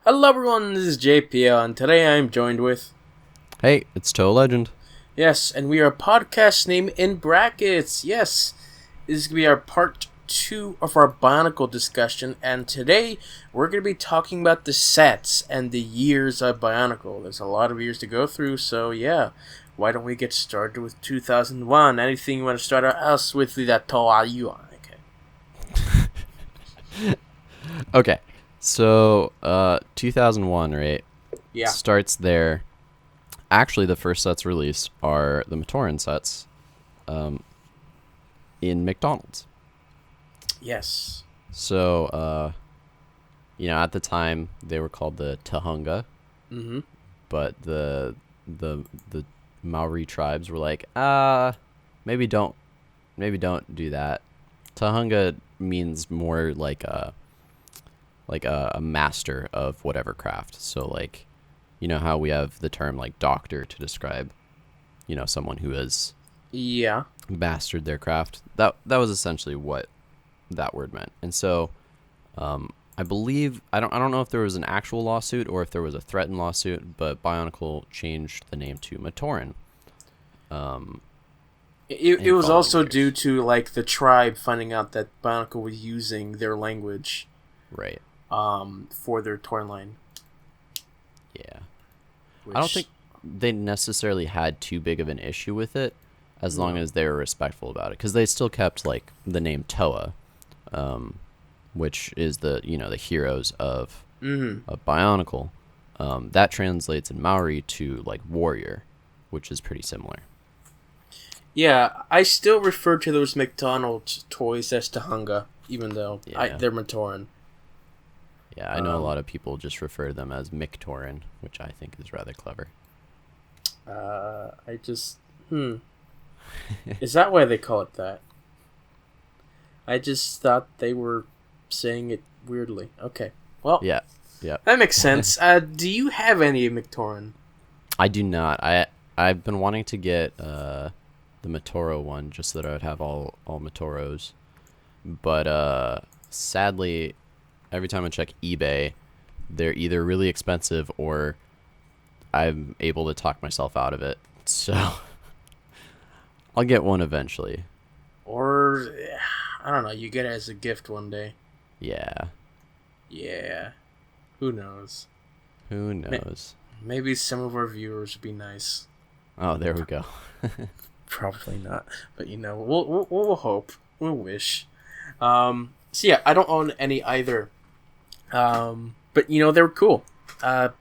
Hello everyone, this is JPL, and today I am joined with... Hey, it's ToaLegend. Yes, and we are a podcast name in brackets. Yes, this is going to be our part 2 of our Bionicle discussion, and today we're going to be talking about the sets and the years of Bionicle. There's a lot of years to go through, so yeah. Why don't we get started with 2001? Anything you want to start us with that Toa Haga? Okay, so 2001, right? Yeah. Starts there. Actually, the first sets released are the Mctoren sets in McDonald's. Yes. So, at the time, they were called the Tahunga. Mm-hmm. But the Maori tribes were like, maybe don't do that. Tahunga means more like a master of whatever craft. So like, you know how we have the term like doctor to describe, someone who has mastered their craft. That was essentially what that word meant. And so, I believe I don't know if there was an actual lawsuit or if there was a threatened lawsuit, but Bionicle changed the name to Mctoren. It was also due to like the tribe finding out that Bionicle was using their language, right? For their toy line. Yeah, I don't think they necessarily had too big of an issue with it, as long as they were respectful about it, because they still kept like the name Toa, which is the heroes of Bionicle. That translates in Maori to like warrior, which is pretty similar. Yeah, I still refer to those McDonald's toys as Tahunga, even though they're Mctoren. Yeah, I know a lot of people just refer to them as Mctoren, which I think is rather clever. Is that why they call it that? I just thought they were saying it weirdly. Okay, well, yeah, that makes sense. Do you have any Mctoren? I do not. I've been wanting to get the Motoro one just so that I would have all Motoros, but sadly, every time I check eBay, they're either really expensive or I'm able to talk myself out of it. So I'll get one eventually. Or, I don't know, you get it as a gift one day. Yeah. Yeah. Who knows? Who knows? Maybe some of our viewers would be nice. Oh, there we go. Probably not. But, we'll hope. We'll wish. So, yeah, I don't own any either. But, they're cool. I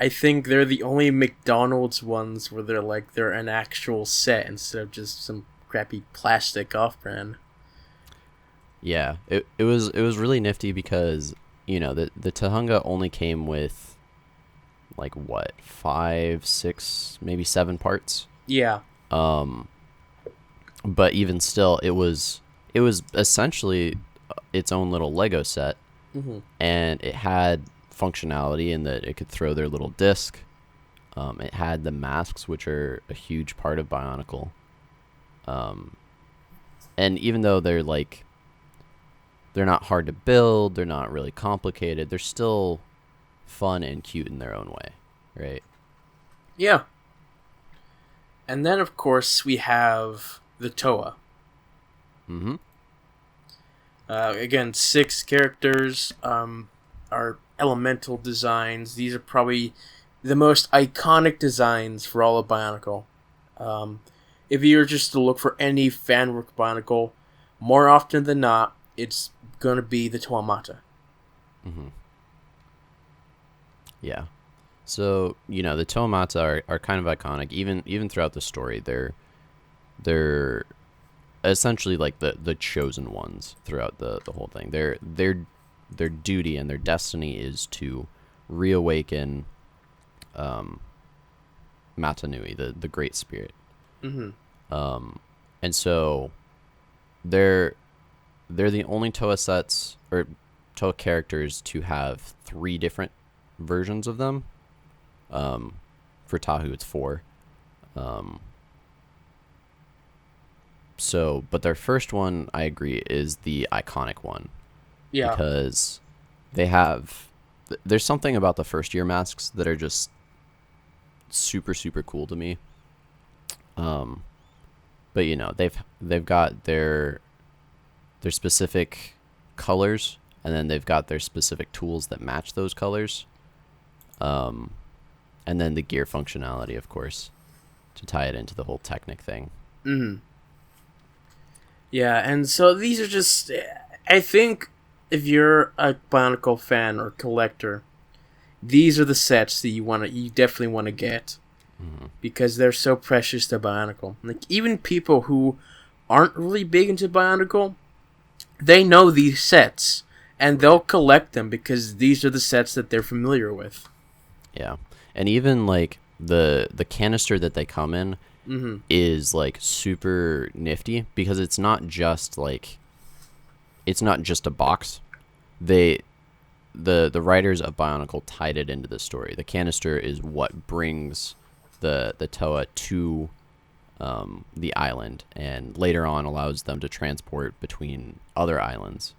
think they're the only McDonald's ones where they're an actual set instead of just some crappy plastic off-brand. Yeah, it was really nifty because, the Tahunga only came with, like, what, 5, 6, maybe 7 parts? Yeah. But even still, it was essentially its own little Lego set, and it had functionality in that it could throw their little disc. It had the masks, which are a huge part of Bionicle. And even though they're not hard to build, they're not really complicated, they're still fun and cute in their own way, right? Yeah. And then, of course, we have the Toa. Again, 6 characters are elemental designs. These are probably the most iconic designs for all of Bionicle. If you were just to look for any fan work Bionicle, more often than not, it's going to be the Toa Mata. Yeah. So, the Toa Mata are kind of iconic. Even throughout the story, they're essentially like the chosen ones throughout the whole thing. Their duty and their destiny is to reawaken Matanui, the Great Spirit. And so they're the only Toa sets or Toa characters to have 3 different versions of them. For Tahu, it's 4. But their first one, I agree, is the iconic one. Yeah. Because they have there's something about the first year masks that are just super super cool to me. But you know, they've got their specific colors, and then they've got their specific tools that match those colors. And then the gear functionality, of course, to tie it into the whole Technic thing. Mm-hmm. Yeah, and so these are just... I think if you're a Bionicle fan or collector, these are the sets that you definitely want to get. Mm-hmm. Because they're so precious to Bionicle. Like, even people who aren't really big into Bionicle, they know these sets, and they'll collect them because these are the sets that they're familiar with. Yeah. And even, like, the canister that they come in is, like, super nifty because it's not just, like... It's not just a box. The writers of Bionicle tied it into the story. The canister is what brings the Toa to the island, and later on allows them to transport between other islands.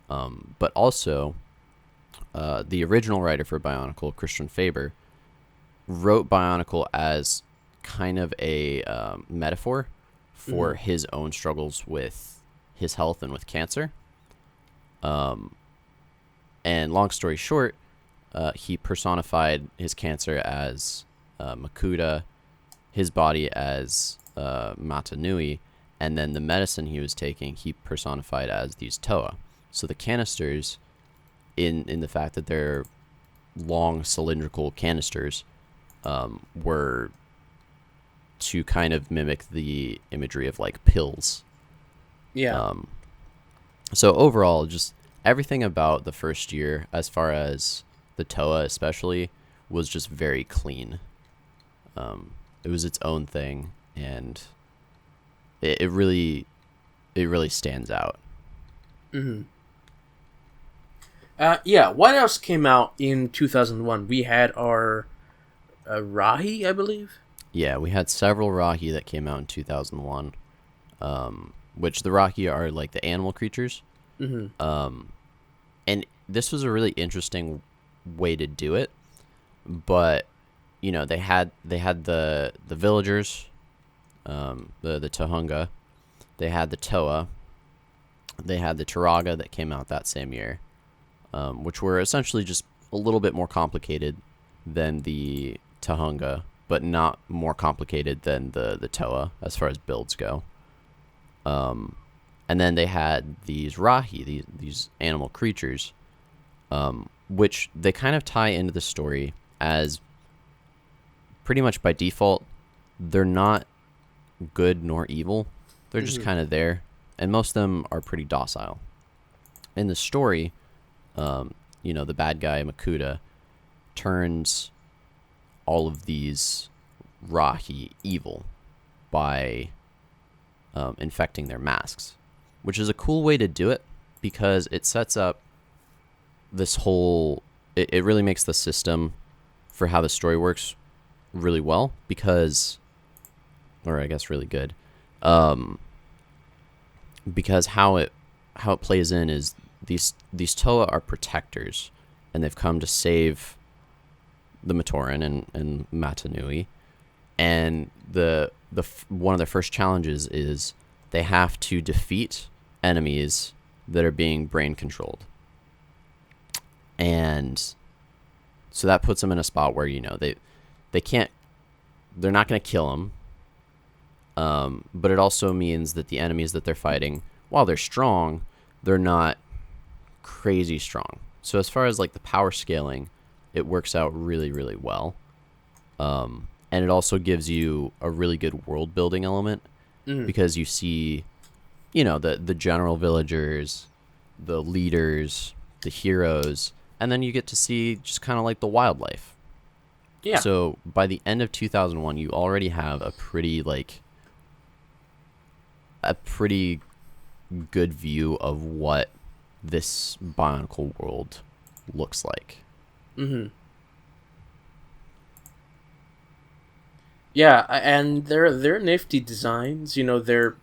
But also, the original writer for Bionicle, Christian Faber, wrote Bionicle as kind of a metaphor for his own struggles with his health and with cancer. And long story short, he personified his cancer as Makuta, his body as Matanui, and then the medicine he was taking, he personified as these Toa. So the canisters, in the fact that they're long cylindrical canisters, were to kind of mimic the imagery of like pills. Yeah. So overall, just everything about the first year, as far as the Toa especially, was just very clean. It was its own thing, and it really stands out. Mm-hmm. Yeah, what else came out in 2001? We had our Rahi, I believe. Yeah, we had several Rahi that came out in 2001, which the Rahi are like the animal creatures. Mm-hmm. And this was a really interesting way to do it, but you know, they had the villagers, the Tahunga, they had the Toa, they had the Toa Haga that came out that same year, which were essentially just a little bit more complicated than the Tahunga, but not more complicated than the Toa as far as builds go. And then they had these Rahi, these animal creatures, which they kind of tie into the story as pretty much by default. They're not good nor evil. They're just kind of there. And most of them are pretty docile. In the story, you know, the bad guy, Makuta, turns all of these Rahi evil by infecting their masks, which is a cool way to do it because it sets up this whole... It really makes the system for how the story works really well because... Or I guess really good. Because how it plays in is these Toa are protectors, and they've come to save the Mctoren and Matanui, and the one of their first challenges is they have to defeat enemies that are being brain controlled, and so that puts them in a spot where, you know, they're not going to kill them. But it also means that the enemies that they're fighting, while they're strong, they're not crazy strong. So as far as like the power scaling, it works out really, really well. And it also gives you a really good world building element because you see, you know, the general villagers, the leaders, the heroes, and then you get to see just kind of like the wildlife. Yeah. So by the end of 2001, you already have a pretty good view of what this Bionicle world looks like. Mm-hmm. Yeah, and they're nifty designs. You know, they're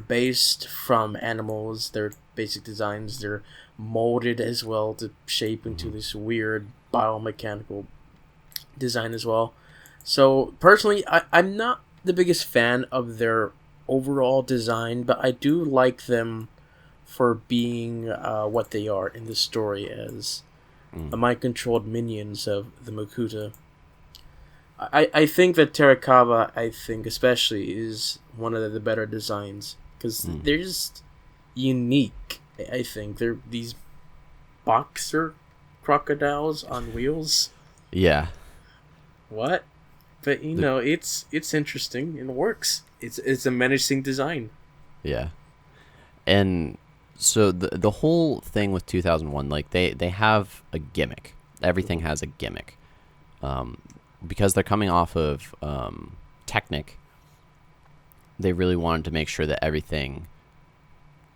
based from animals. They're basic designs. They're molded as well to shape into this weird biomechanical design as well. So personally, I'm not the biggest fan of their overall design, but I do like them for being what they are in the story as mind-controlled minions of the Makuta. I think that Terrakava, especially, is one of the better designs because they're just unique. I think they're these boxer crocodiles on wheels. Yeah. What? But it's interesting and it works. It's a menacing design. Yeah. And so the whole thing with 2001, like they have a gimmick. Everything has a gimmick. Because they're coming off of Technic, they really wanted to make sure that everything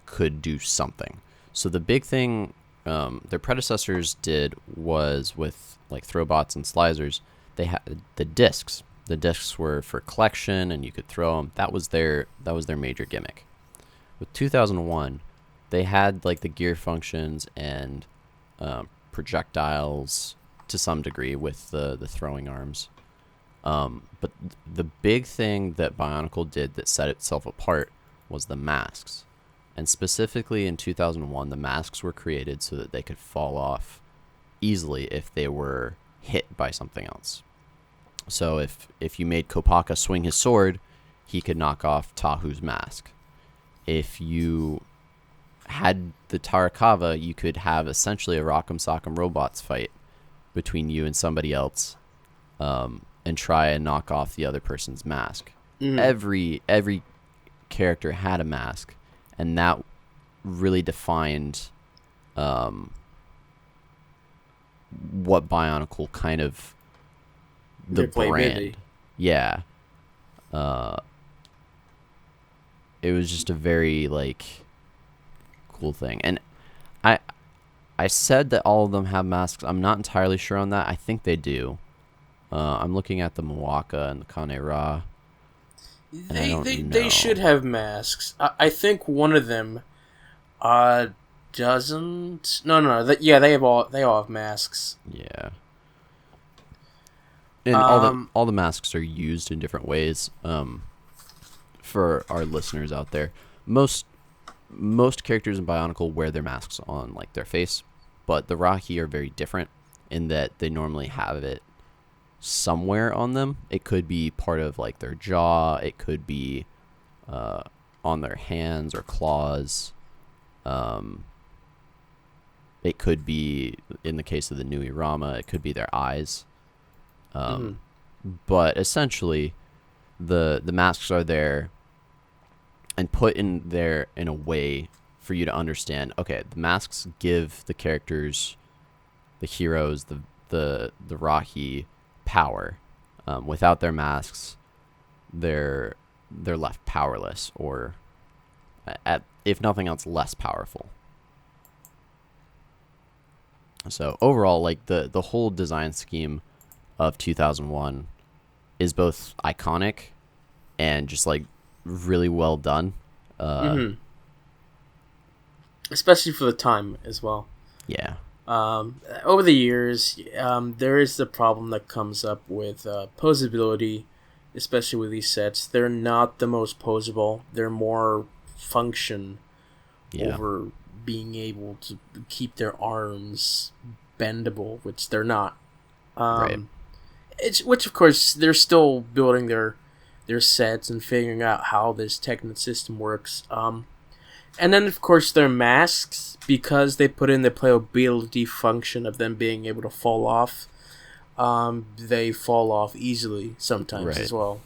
could do something. So the big thing their predecessors did was with like Throwbots and Slicers, they had the discs. The discs were for collection, and you could throw them. That was their major gimmick. With 2001, they had like the gear functions and projectiles to some degree with the throwing arms. But the big thing that Bionicle did that set itself apart was the masks. And specifically in 2001, the masks were created so that they could fall off easily if they were hit by something else. So if you made Kopaka swing his sword, he could knock off Tahu's mask. If you had the Tarakava, you could have essentially a Rock'em Sock'em Robots fight between you and somebody else, and try and knock off the other person's mask. Every character had a mask, and that really defined what Bionicle kind of the brand. Yeah. It was just a very like cool thing. And I said that all of them have masks. I'm not entirely sure on that. I think they do. I'm looking at the Mawaka and the Kane-Ra. They should have masks. I think one of them doesn't. No. They all have masks. Yeah. And all the masks are used in different ways. For our listeners out there, most characters in Bionicle wear their masks on like their face, but the Rahi are very different in that they normally have it somewhere on them. It could be part of like their jaw. It could be on their hands or claws. It could be, in the case of the new Irama, it could be their eyes. But essentially, the masks are there and put in there in a way for you to understand. Okay, the masks give the characters, the heroes, the Rahi power. Without their masks, they're left powerless, or if nothing else, less powerful. So overall, like the whole design scheme of 2001 is both iconic and just like really well done. Especially for the time as well. Yeah. Over the years, there is the problem that comes up with posability, especially with these sets. They're not the most posable. They're more function over being able to keep their arms bendable, which they're not. Right. Which of course they're still building their sets and figuring out how this Technic system works. And then of course their masks, because they put in the playability function of them being able to fall off. They fall off easily sometimes as well.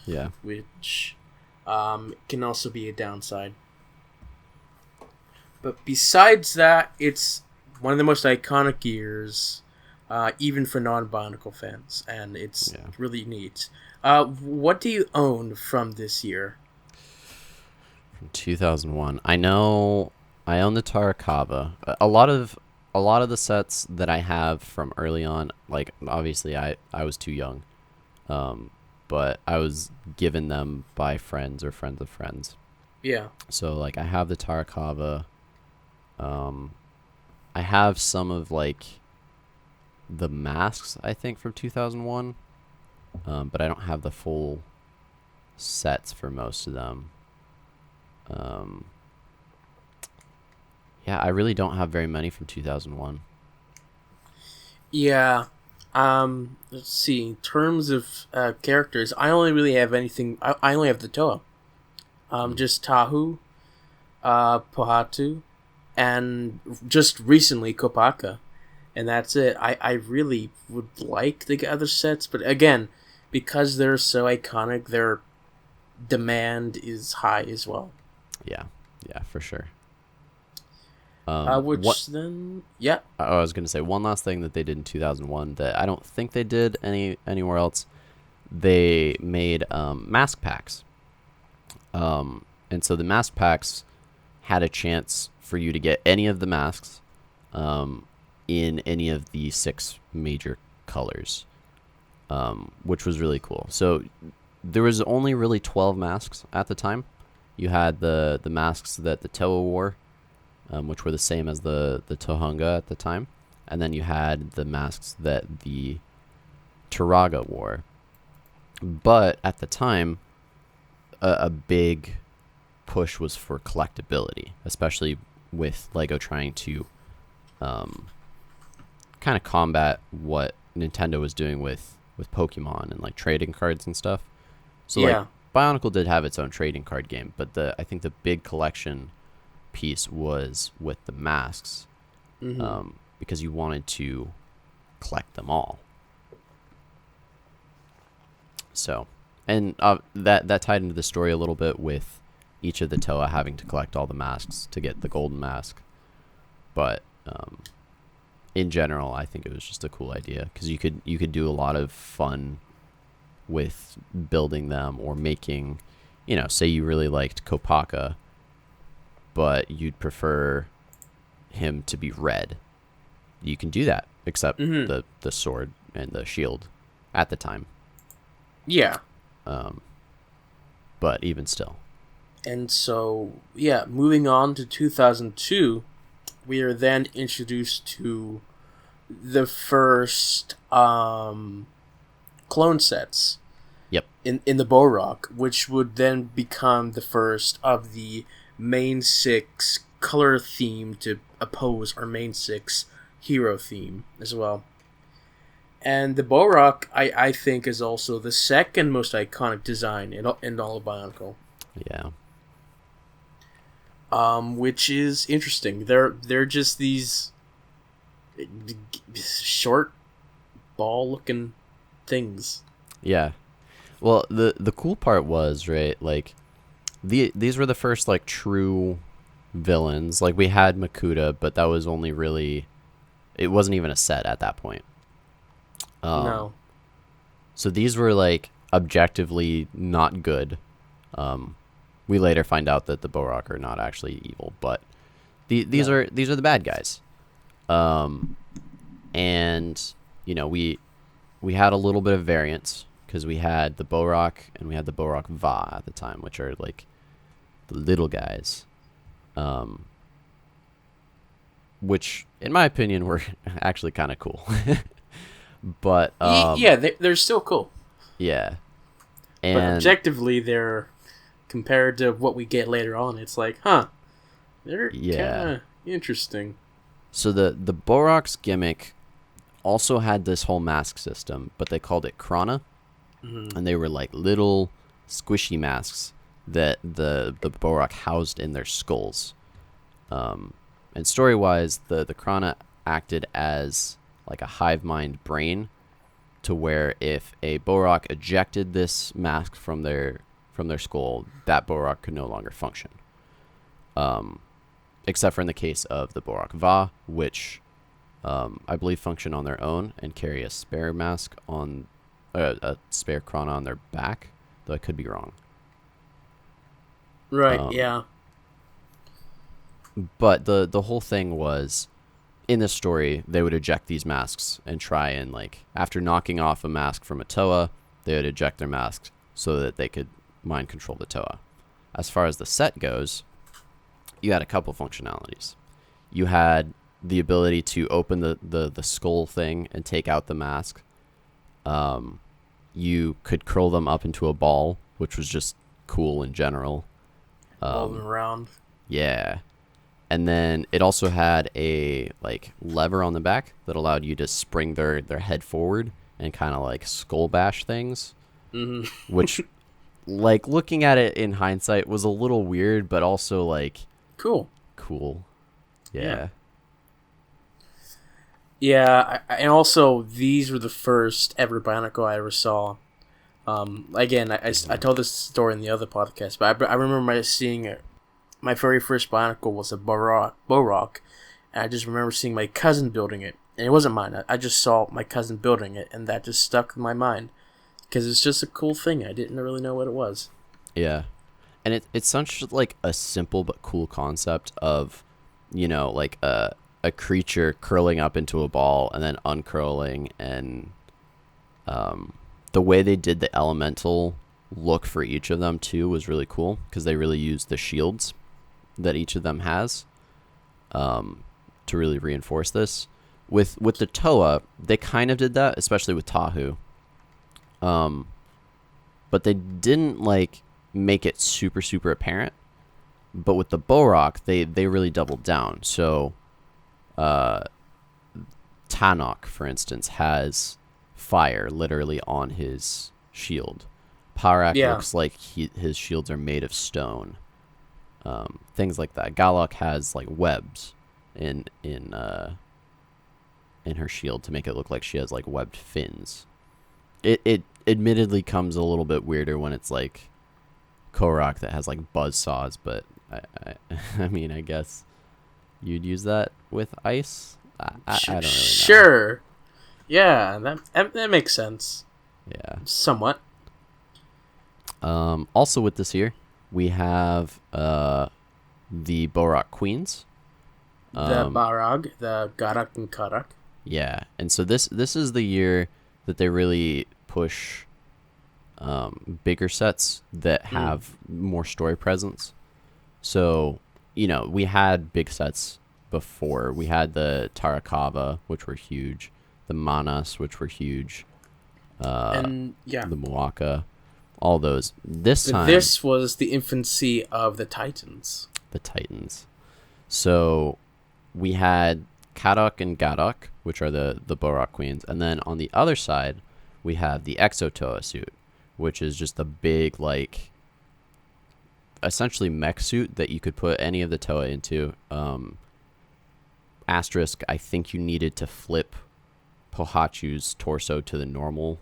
Yeah. Which can also be a downside. But besides that, it's one of the most iconic gears, even for non-Bionicle fans, and it's really neat. What do you own from this year? From 2001, I know I own the Tarakava. A lot of the sets that I have from early on, like obviously I was too young, but I was given them by friends or friends of friends. Yeah. So like I have the Tarakava. I have some of like the masks, I think, from 2001, but I don't have the full sets for most of them. Yeah, I really don't have very many from 2001. Yeah. Let's see. In terms of characters, I only really have anything. I only have the Toa. Just Tahu, Pohatu, and just recently Kopaka. And that's it. I really would like the other sets, but again, because they're so iconic, their demand is high as well. Yeah, for sure. I was going to say one last thing that they did in 2001 that I don't think they did anywhere else. They made mask packs. And so the mask packs had a chance for you to get any of the masks in any of the 6 major colors, which was really cool. So there was only really 12 masks at the time. You had the masks that the Toa wore, which were the same as the Tahunga at the time. And then you had the masks that the Toa Haga wore. But at the time, a big push was for collectability, especially with LEGO trying to kind of combat what Nintendo was doing with Pokemon and like trading cards and stuff. So like Bionicle did have its own trading card game, but I think the big collection piece was with the masks, because you wanted to collect them all. So, and that tied into the story a little bit with each of the Toa having to collect all the masks to get the golden mask. But in general, I think it was just a cool idea because you could do a lot of fun with building them or making, say you really liked Kopaka, but you'd prefer him to be red. You can do that, except the sword and the shield at the time. Yeah. But even still. And so, moving on to 2002, we are then introduced to the first clone sets. Yep. In the Borak, which would then become the first of the main 6 color theme to oppose our main 6 hero theme as well. And the Borak, I think, is also the second most iconic design in all of Bionicle. Yeah. Which is interesting. They're just these short ball-looking things. Yeah. Well, the cool part was, right, like these were the first like true villains. Like we had Makuta, but that was only really, it wasn't even a set at that point. No. So these were like objectively not good. We later find out that the Borak are not actually evil, but these are the bad guys. And we had a little bit of variance because we had the Borak and we had the Borak Va at the time, which are like the little guys. Which in my opinion were actually kind of cool. But they're still cool. Yeah. And but objectively they're, compared to what we get later on, it's like, they're kind of interesting. So the Borak's gimmick also had this whole mask system, but they called it Krana. And they were like little squishy masks that the Borak housed in their skulls. And story-wise, the Krana acted as like a hive mind brain, to where if a Borak ejected this mask from their skull, that Borak could no longer function. Except for in the case of the Borak Va, which I believe function on their own and carry a spare mask on a spare Krana on their back, though I could be wrong. Right, yeah. But the whole thing was, in this story, they would eject these masks and try and, like, after knocking off a mask from a Toa, they would eject their masks so that they could mind control the Toa. As far as the set goes, you had a couple functionalities. you had the ability to open the skull thing and take out the mask. You could curl them up into a ball, which was just cool in general. Rolling around. Yeah. And then it also had a like lever on the back that allowed you to spring their head forward and kind of like skull bash things. Mm-hmm. Which, like, looking at it in hindsight was a little weird, but also like cool. Yeah. Yeah, and also these were the first ever Bionicle I ever saw. Again, I told this story in the other podcast, but I remember seeing it. My very first Bionicle was a Borak, and I just remember seeing my cousin building it. And it wasn't mine. I just saw my cousin building it, and that just stuck in my mind. Because it's just a cool thing. I didn't really know what it was. Yeah. And it's such like a simple but cool concept of, like a creature curling up into a ball and then uncurling, and the way they did the elemental look for each of them too was really cool because they really used the shields that each of them has to really reinforce this. With the Toa, they kind of did that, especially with Tahu. But they didn't like make it super, super apparent. But with the Borak, they really doubled down. So Tanok, for instance, has fire literally on his shield. Parak looks like his shields are made of stone. Things like that. Galak has like webs in her shield to make it look like she has like webbed fins. It admittedly comes a little bit weirder when it's like Korok that has like buzz saws, but I mean, I guess you'd use that with ice. I don't really know. Sure. Yeah, that makes sense. Yeah. Somewhat. Also with this here, we have the Borak Queens. The Barag, the Garak and Karak. Yeah, and so this is the year that they really push bigger sets that have more story presence. So, we had big sets before. We had the Tarakava, which were huge, the Manas, which were huge, the Muaka, all those. This was the infancy of the Titans. The Titans. So we had Karak and Garak, which are the Borak Queens, and then on the other side we have the Exotoa Suit, which is just a big, like, essentially mech suit that you could put any of the Toa into. Asterisk, I think you needed to flip Pohachu's torso to the normal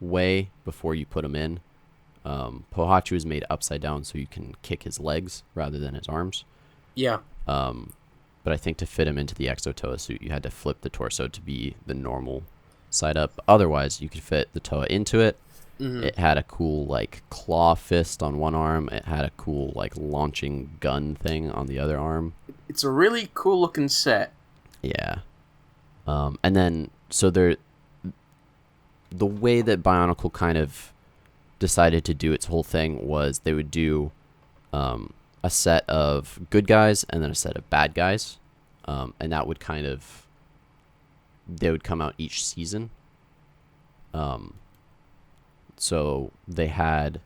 way before you put him in. Pohachu is made upside down so you can kick his legs rather than his arms. Yeah. But I think to fit him into the Exotoa suit, you had to flip the torso to be the normal side up. Otherwise, you could fit the Toa into it. Mm-hmm. It had a cool, like, claw fist on one arm. It had a cool, like, launching gun thing on the other arm. It's a really cool looking set. Yeah. And then, so the way that Bionicle kind of decided to do its whole thing was they would do a set of good guys and then a set of bad guys. And that would they would come out each season. So they had,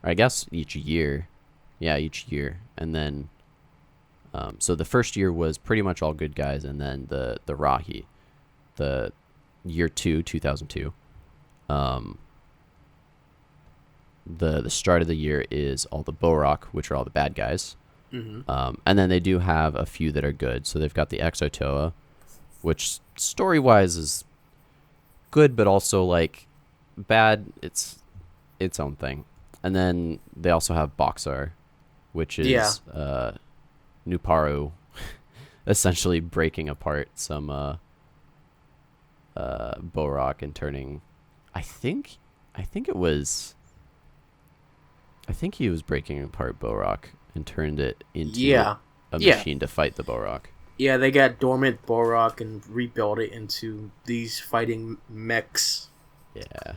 I guess, each year. Yeah, each year. And then, so the first year was pretty much all good guys, and then the Rahi, the year 2002. The start of the year is all the Borak, which are all the bad guys. Mm-hmm. And then they do have a few that are good. So they've got the Exotoa, which story-wise is good, but also, like, bad. It's its own thing. And then they also have Boxar, which is Nuparu essentially breaking apart some Borak and turning, I think he was breaking apart Borak and turned it into a machine to fight the Borak. Yeah, they got dormant Borak and rebuilt it into these fighting mechs. Yeah.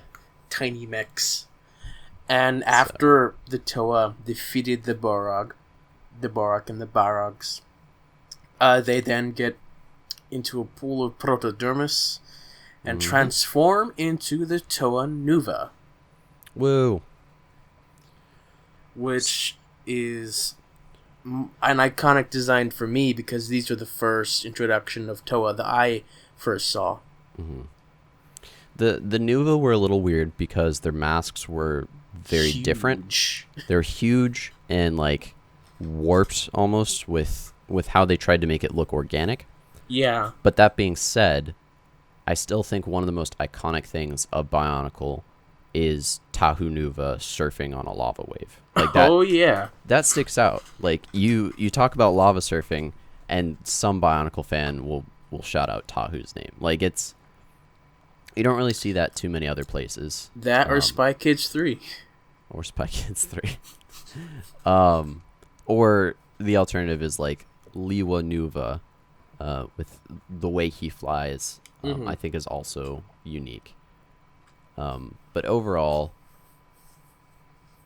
Tiny mechs. And after the Toa defeated the Borak and the Barags, They then get into a pool of protodermis and transform into the Toa Nuva. Woo. Which is an iconic design for me because these are the first introduction of Toa that I first saw. Mm-hmm. The Nuva were a little weird because their masks were very different. They're huge and like warped almost with how they tried to make it look organic. Yeah. But that being said, I still think one of the most iconic things of Bionicle is Tahu Nuva surfing on a lava wave. Like that. Oh yeah. That sticks out. Like you talk about lava surfing and some Bionicle fan will shout out Tahu's name. Like it's, you don't really see that too many other places. That or Spy Kids 3. Or Spy Kids 3. Or the alternative is like Liwa Nuva, with the way he flies, I think is also unique. But overall,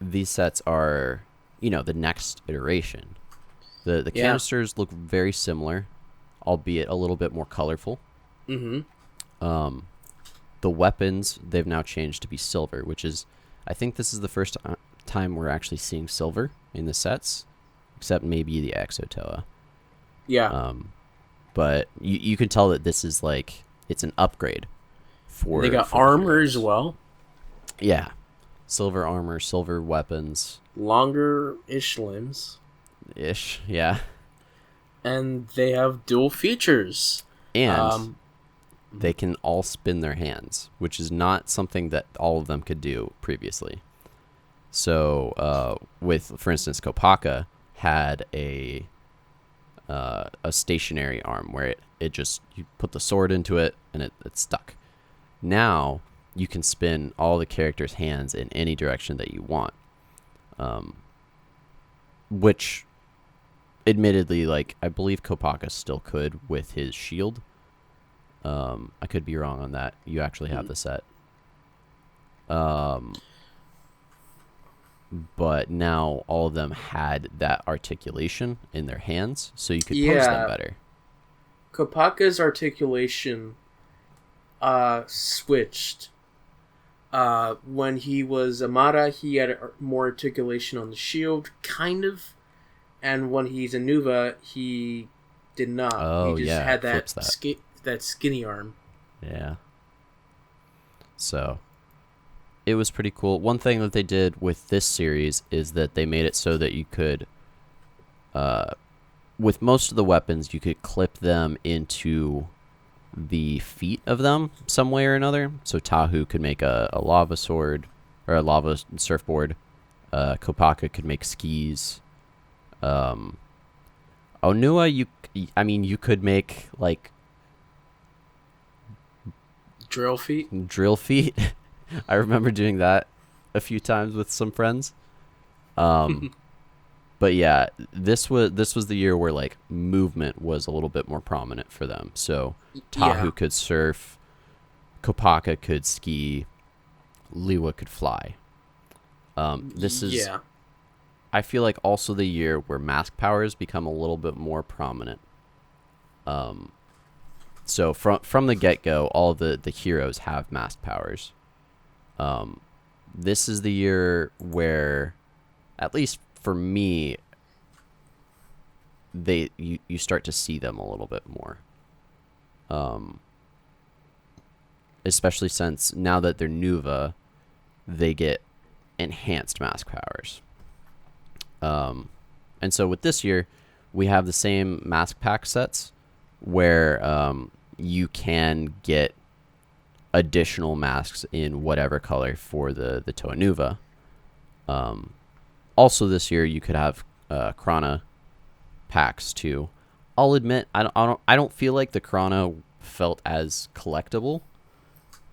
these sets are, the next iteration. The canisters look very similar, albeit a little bit more colorful. Mm-hmm. The weapons, they've now changed to be silver, which is, I think this is the first time we're actually seeing silver in the sets, except maybe the Exotoa. Yeah. But you can tell that this is like, it's an upgrade for. They got armor as well. Yeah. Silver armor, silver weapons. Longer-ish limbs. Ish, yeah. And they have dual features. And they can all spin their hands, which is not something that all of them could do previously. So, for instance, Kopaka had a stationary arm where it just, you put the sword into it and it stuck. Now you can spin all the characters' hands in any direction that you want, which admittedly, like, I believe Kopaka still could with his shield. I could be wrong on that. You actually have the set. But now all of them had that articulation in their hands, so you could punch them better. Kopaka's articulation switched. When he was Amara, he had more articulation on the shield, kind of. And when he's a Nuva, he did not. Oh, he just had that that skinny arm. Yeah. So it was pretty cool. One thing that they did with this series is that they made it so that you could, with most of the weapons, you could clip them into the feet of them some way or another. So Tahu could make a lava sword or a lava surfboard. Kopaka could make skis. Onua, you could make like drill feet. I remember doing that a few times with some friends. But yeah, this was the year where like movement was a little bit more prominent for them. So Tahu could surf, Kopaka could ski, Liwa could fly. This is I feel like also the year where mask powers become a little bit more prominent. So from the get-go, all of the heroes have mask powers. This is the year where, at least for me, you start to see them a little bit more. Especially since now that they're Nuva, they get enhanced mask powers. And so with this year, we have the same mask pack sets where you can get additional masks in whatever color for the Toa Nuva. Also this year, you could have Krana packs too. I'll admit, I don't feel like the Krana felt as collectible,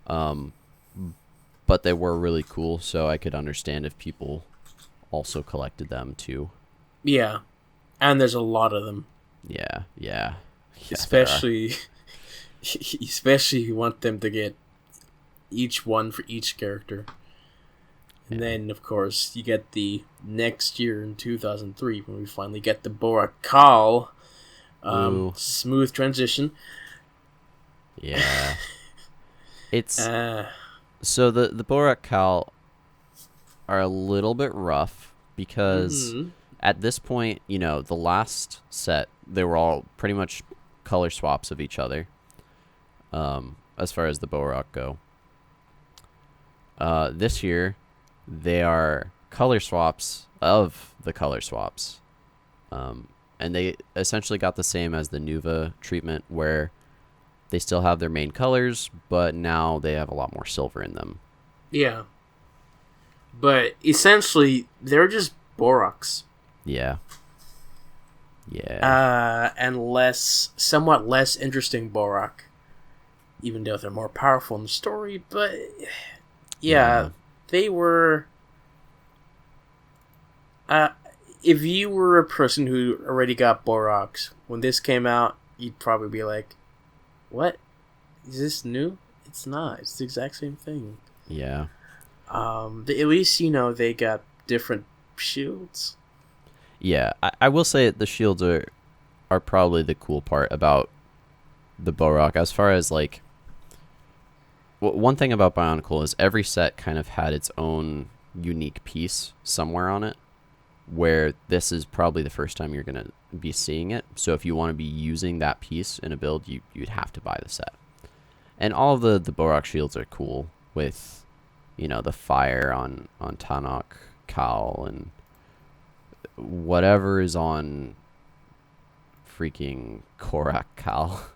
but they were really cool, so I could understand if people also collected them too. Yeah, and there's a lot of them. Yeah. Especially if you want them to get each one for each character. And then, of course, you get the next year in 2003 when we finally get the Borak Smooth transition. Yeah. It's so the Borak Cal are a little bit rough because at this point, you know, the last set they were all pretty much color swaps of each other. As far as the Borak go. This year they are color swaps of the color swaps. And they essentially got the same as the Nuva treatment where they still have their main colors, but now they have a lot more silver in them. Yeah. But essentially, they're just Boraks. Yeah. Yeah. And somewhat less interesting Borak. Even though they're more powerful in the story, but yeah. They were... if you were a person who already got Boraks, when this came out, you'd probably be like, what? Is this new? It's not. It's the exact same thing. Yeah. At least, you know, they got different shields. Yeah. I will say the shields are probably the cool part about the Borak. As far as, like... one thing about Bionicle is every set kind of had its own unique piece somewhere on it, where this is probably the first time you're going to be seeing it. So if you want to be using that piece in a build, you'd have to buy the set. And all of the Borak shields are cool with, you know, the fire on Tanakh, Cal, and whatever is on freaking Korak Cal.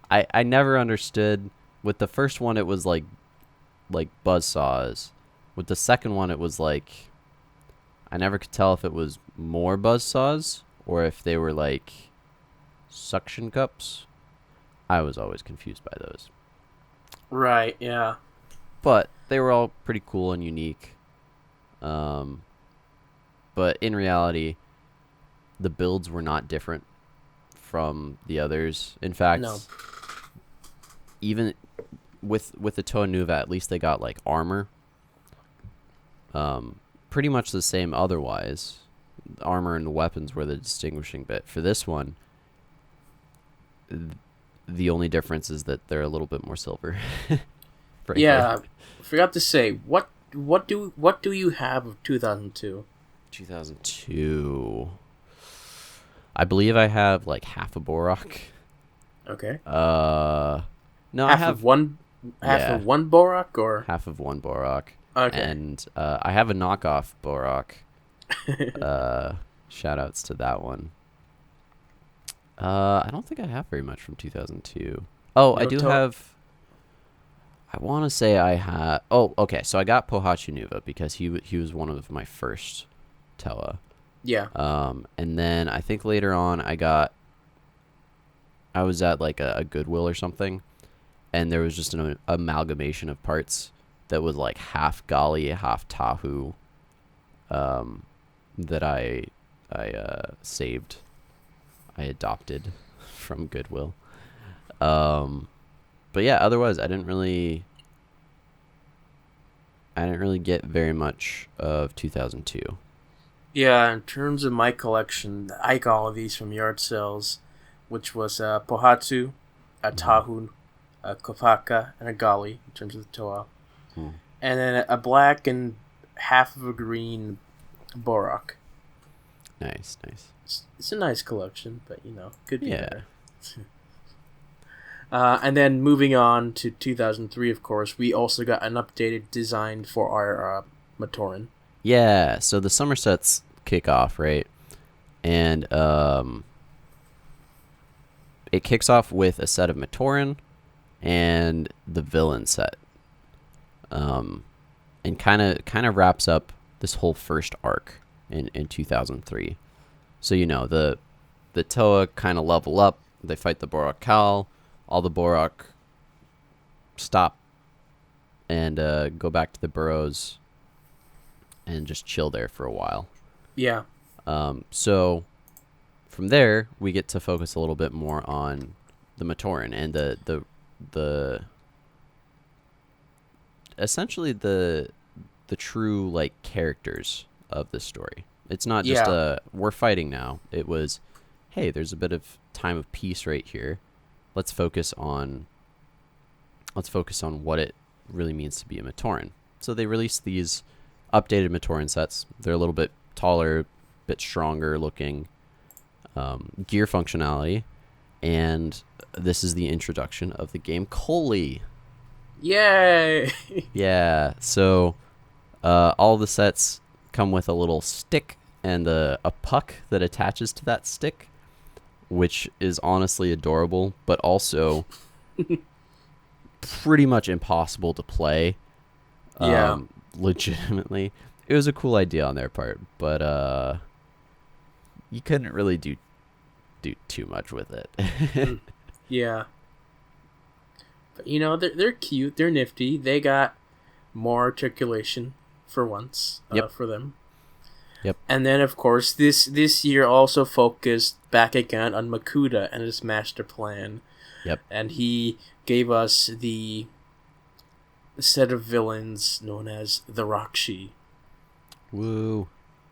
I never understood. With the first one, it was like buzzsaws. With the second one, it was like... I never could tell if it was more buzzsaws or if they were like suction cups. I was always confused by those. Right, yeah. But they were all pretty cool and unique. But in reality, the builds were not different from the others. In fact, no. Even with the Toa Nuva, at least they got like armor. Pretty much the same otherwise. The armor and the weapons were the distinguishing bit. For this one, the only difference is that they're a little bit more silver. Yeah, I forgot to say, what do you have of 2002? 2002. I believe I have like half a Borak. Okay. No, half I have of one of one Borak, or half of one Borak. Okay. And I have a knockoff Borak. Shout outs to that one. I don't think I have very much from 2002. Oh, no, I do have... I want to say I had... Oh, okay. So I got Pohachi Nuva because he was one of my first Toa. Yeah. And then I think later on I was at like a Goodwill or something, and there was just an amalgamation of parts that was like half Gali, half Tahu, that I saved. I adopted from Goodwill. But yeah, otherwise I didn't really get very much of 2002. Yeah, in terms of my collection, I got all of these from yard sales, which was Pohatsu, a Tahun, a Kopaka, and a Gali, in terms of the Toa. And then a black and half of a green Borak. Nice. It's a nice collection, but, you know, could be better. And then moving on to 2003, of course, we also got an updated design for our Mctoren. Yeah, so the summer sets kick off, right? And it kicks off with a set of Mctoren and the villain set. And kind of wraps up this whole first arc in 2003. So, you know, the Toa kind of level up. They fight the Borak Cal. All the Borak stop and go back to the burrows and just chill there for a while. Yeah. So from there, we get to focus a little bit more on the Mctoren and the essentially the true like characters of the story. It's not just we're fighting now. It was, hey, there's a bit of time of peace right here. Let's focus on what it really means to be a Mctoren. So they released these updated Mctoren sets. They're a little bit taller, bit stronger looking, gear functionality, and this is the introduction of the game Koli. Yay! Yeah, so all the sets come with a little stick and a puck that attaches to that stick, which is honestly adorable, but also pretty much impossible to play. Yeah. Legitimately. It was a cool idea on their part, but you couldn't really do too much with it. Yeah. But, you know, they're cute, they're nifty, they got more articulation for once for them. Yep. And then, of course, this year also focused back again on Makuta and his master plan. Yep. And he gave us the set of villains known as the Rakshi. Woo.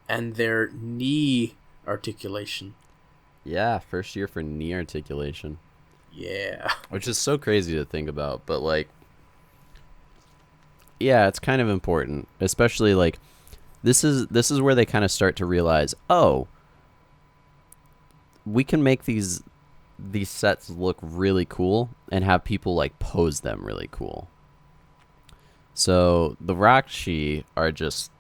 And their knee articulation. Yeah, first year for knee articulation. Yeah. Which is so crazy to think about, but like, yeah, it's kind of important, especially like this is where they kind of start to realize, oh, we can make these sets look really cool and have people like pose them really cool. So the Rakshi are just,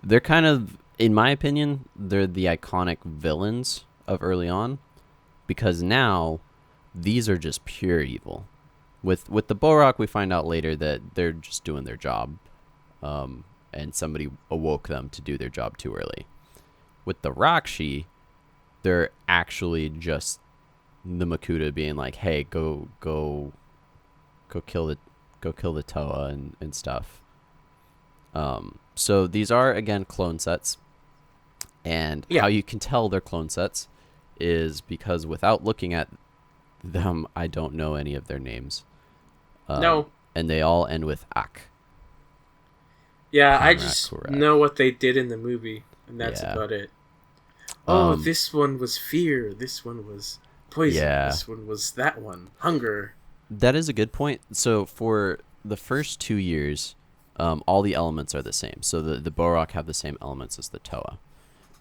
they're kind of, in my opinion, they're the iconic villains of early on, because now these are just pure evil. With the Borak, we find out later that they're just doing their job, and somebody awoke them to do their job too early. With the Rakshi, they're actually just the Makuta being like, "Hey, go kill the Toa and stuff." So these are again clone sets, and how you can tell they're clone sets is because without looking at them, I don't know any of their names. No. And they all end with Ak. Yeah, I just know what they did in the movie, and that's about it. Oh, this one was fear. This one was poison. Yeah. This one was that one. Hunger. That is a good point. So for the first 2 years, all the elements are the same. So the Borak have the same elements as the Toa.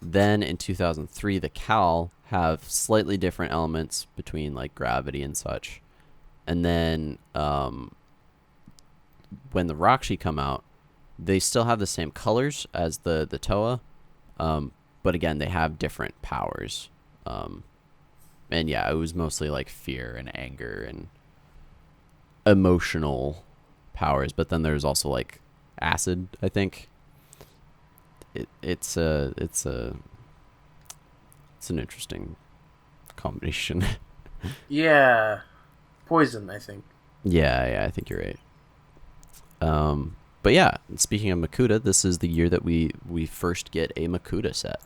Then in 2003, the Cal have slightly different elements between like gravity and such. And then when the Rakshi come out, they still have the same colors as the Toa, but again, they have different powers. And yeah, it was mostly like fear and anger and emotional powers. But then there's also like acid, I think. It's an interesting combination. Yeah. Poison, I think. Yeah, I think you're right. But yeah, speaking of Makuta, this is the year that we first get a Makuta set.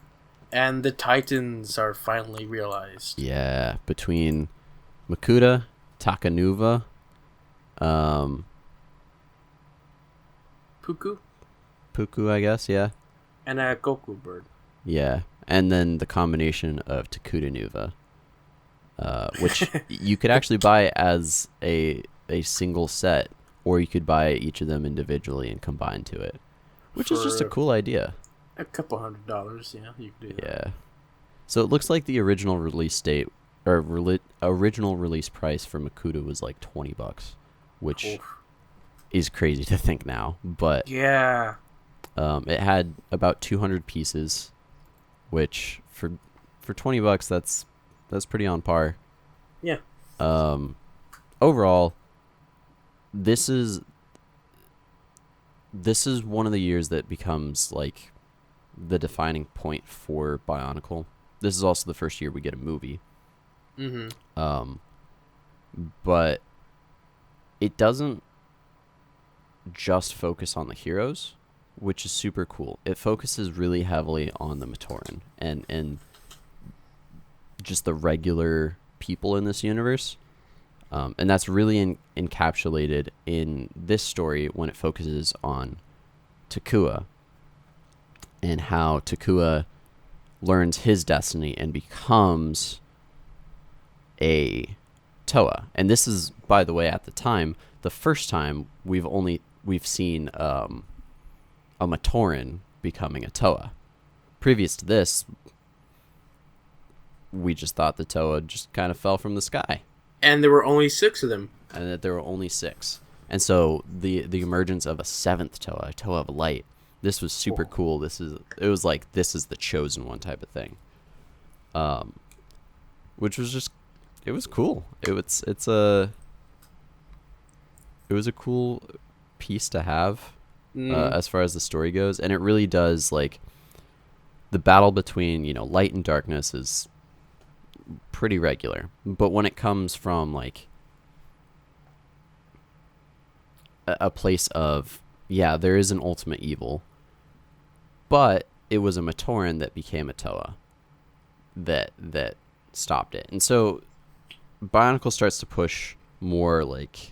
And the Titans are finally realized. Yeah, between Makuta, Takanuva, Puku, I guess, yeah. And a Goku bird. Yeah, and then the combination of Takutanuva, which you could actually buy as a single set, or you could buy each of them individually and combine to it, which is just a cool idea. A couple $100, yeah, you could do that. Yeah. So it looks like the original release date, or original release price for Makuta was like $20, which is crazy to think now. But yeah, it had about 200 pieces, which for $20 that's pretty on par. Yeah. Overall, this is one of the years that becomes like the defining point for Bionicle. This is also the first year we get a movie. Mm-hmm. But it doesn't just focus on the heroes, which is super cool. It focuses really heavily on the Mctoren and just the regular people in this universe. And that's really encapsulated in this story when it focuses on Takua and how Takua learns his destiny and becomes a Toa. And this is, by the way, at the time, the first time we've seen a Mctoren becoming a Toa. Previous to this, we just thought the Toa just kind of fell from the sky. And there were only 6 of them. And that there were only 6. And so the emergence of a 7th Toa, a Toa of Light, this was super cool. This is the chosen one type of thing. Which was just, it was cool. It was a cool piece to have as far as the story goes, and it really does, like, the battle between, light and darkness is pretty regular, but when it comes from, like, a place of, there is an ultimate evil, but it was a Mctoren that became a Toa that stopped it. And so Bionicle starts to push more, like,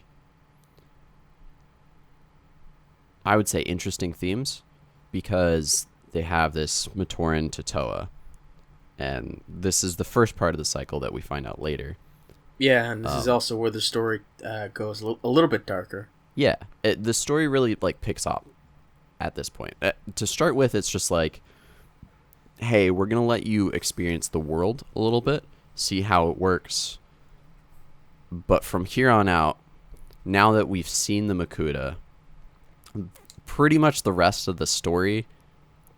I would say interesting themes, because they have this Mctoren to Toa, and this is the first part of the cycle that we find out later. Yeah, and this is also where the story goes a little bit darker. Yeah, the story really, like, picks up at this point. To start with, it's just like, hey, we're going to let you experience the world a little bit, see how it works. But from here on out, now that we've seen the Makuta, pretty much the rest of the story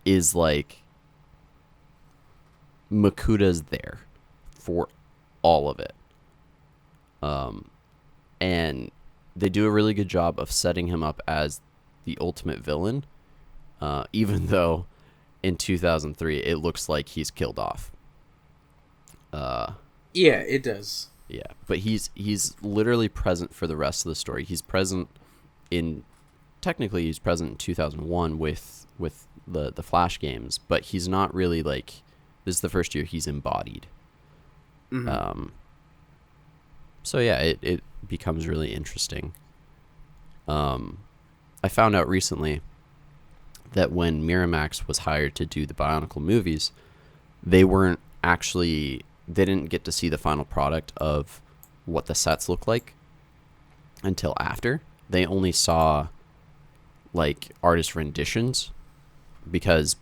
is, like, Makuta's there for all of it. And they do a really good job of setting him up as the ultimate villain, even though in 2003 it looks like he's killed off. Yeah, it does. Yeah, but he's literally present for the rest of the story. He's present in 2001 with the Flash games, but he's not really, like, this is the first year he's embodied. Mm-hmm. So yeah, it becomes really interesting. I found out recently that when Miramax was hired to do the Bionicle movies, they didn't get to see the final product of what the sets look like until after. They only saw, like, artist renditions, because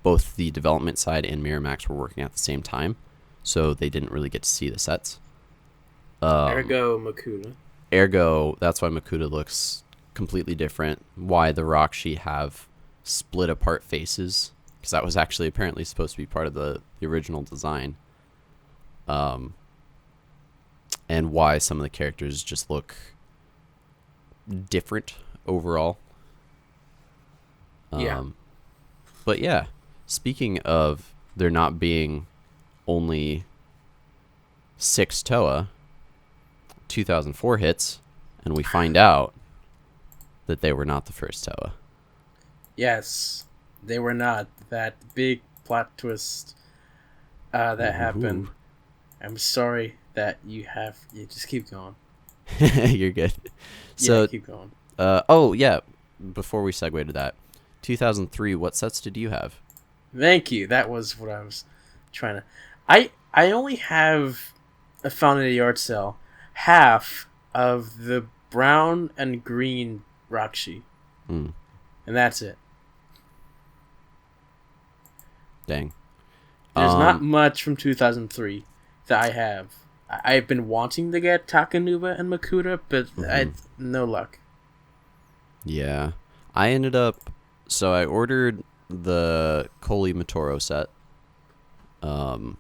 both the development side and Miramax were working at the same time, so they didn't really get to see the sets. Ergo Makuta. That's why Makuta looks completely different. Why the Rakshi have split apart faces, because that was actually apparently supposed to be part of the original design. And why some of the characters just look different overall. Yeah. But yeah, speaking of there not being only 6 Toa, 2004 hits, and we find out that they were not the first Toa. Yes, they were not. That big plot twist that happened. I'm sorry that you just keep going. You're good. So, yeah, keep going. Before we segue to that, 2003, what sets did you have? Thank you. That was what I was trying to... I only have, I found at a yard sale, half of the brown and green Rakshi. And that's it. Dang. There's not much from 2003 that I have. I've been wanting to get Takanuba and Makuta, but no luck. Yeah. I ended up... So I ordered the Koli Matoro set. Wow,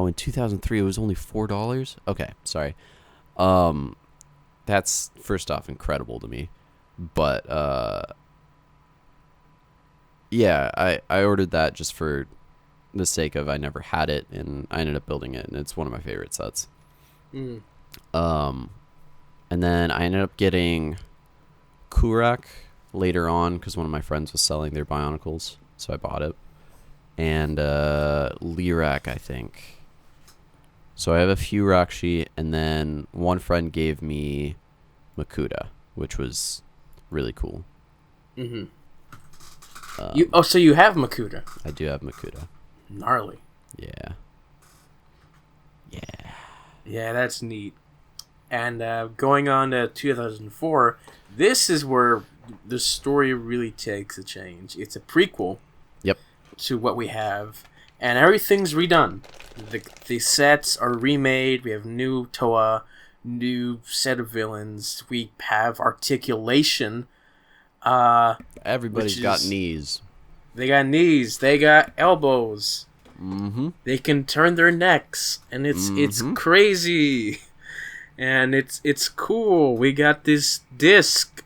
in 2003 it was only $4? Okay, sorry. That's, first off, incredible to me. But, yeah, I ordered that just for the sake of I never had it, and I ended up building it, and it's one of my favorite sets. And then I ended up getting Kurak later on, because one of my friends was selling their Bionicles, so I bought it. And Lirak, I think. So I have a few Rakshi, and then one friend gave me Makuta, which was really cool. So you have Makuta. I do have Makuta. Gnarly. Yeah. Yeah, that's neat. And going on to 2004, this is where the story really takes a change. It's a prequel. Yep. To what we have, and everything's redone. The sets are remade. We have new Toa, new set of villains. We have articulation. Everybody's got knees. They got knees. They got elbows. Mm-hmm. They can turn their necks, and it's crazy, and it's cool. We got this disc.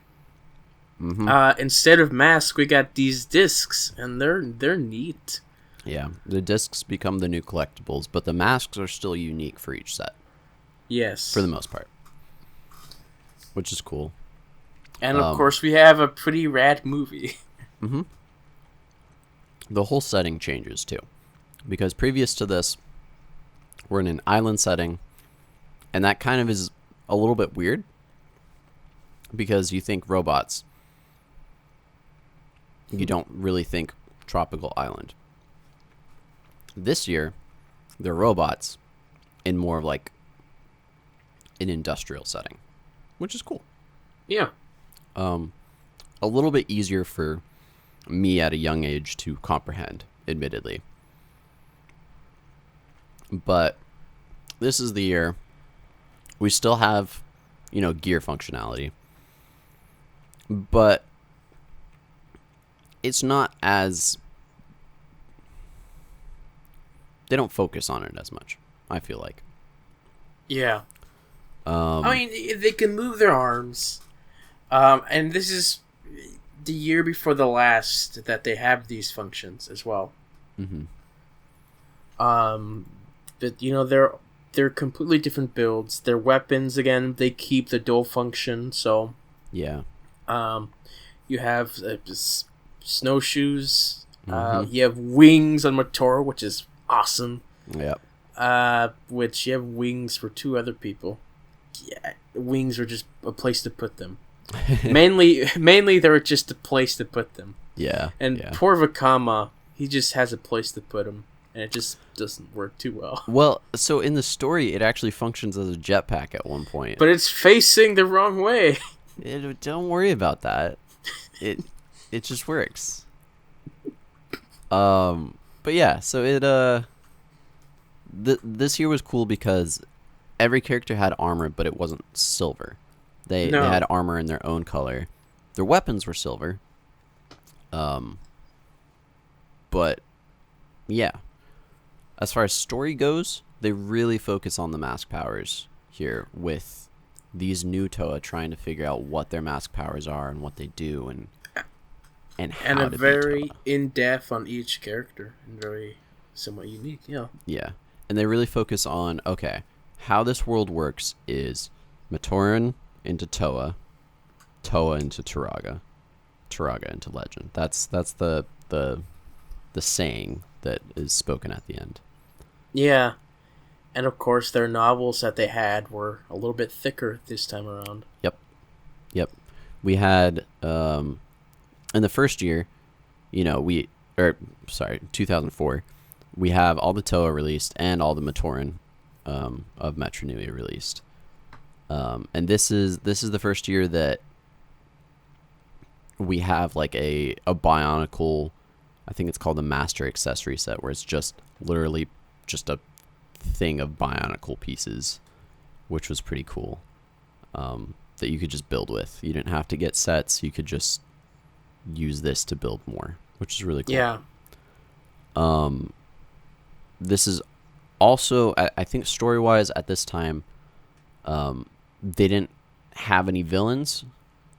Mm-hmm. Instead of masks, we got these discs, and they're neat. Yeah, the discs become the new collectibles, but the masks are still unique for each set. Yes, for the most part, which is cool. And of course, we have a pretty rad movie. Mm-hmm. The whole setting changes too, because previous to this, we're in an island setting, and that kind of is a little bit weird because you think robots. You don't really think tropical island. This year, they're robots in more of like an industrial setting, which is cool. Yeah. A little bit easier for me at a young age to comprehend, admittedly. But this is the year we still have, gear functionality. But it's not as... They don't focus on it as much, I feel like. Yeah. I mean, they can move their arms. And this is the year before the last that they have these functions as well. Mm-hmm. But, they're completely different builds. Their weapons, again, they keep the dual function, so... Yeah. You have snowshoes. You have wings on Mctoren, which is awesome. Yep. Which you have wings for 2 other people. Yeah, wings are just a place to put them. mainly they're just a place to put them. Yeah. And poor Vakama, he just has a place to put them, and it just doesn't work too well. Well, so in the story, it actually functions as a jetpack at one point. But it's facing the wrong way. Don't worry about that. It just works. But yeah, so this year was cool because every character had armor, but it wasn't silver. They had armor in their own color. Their weapons were silver. But yeah, as far as story goes, they really focus on the mask powers here with these new Toa trying to figure out what their mask powers are and what they do and how and a to very in-depth on each character and very somewhat unique. Yeah, and they really focus on how this world works is Mctoren into Toa into Toa Haga into Legend. That's the saying that is spoken at the end. Yeah. And of course, their novels that they had were a little bit thicker this time around. Yep. We had in the first year, 2004, we have all the Toa released and all the Mctoren of Metronui released. And this is the first year that we have like a Bionicle, I think it's called the Master Accessory Set, where it's just literally just a thing of Bionicle pieces, which was pretty cool, that you could just build with. You didn't have to get sets. You could just use this to build more, which is really cool. Yeah. This is also, I think story-wise at this time, they didn't have any villains,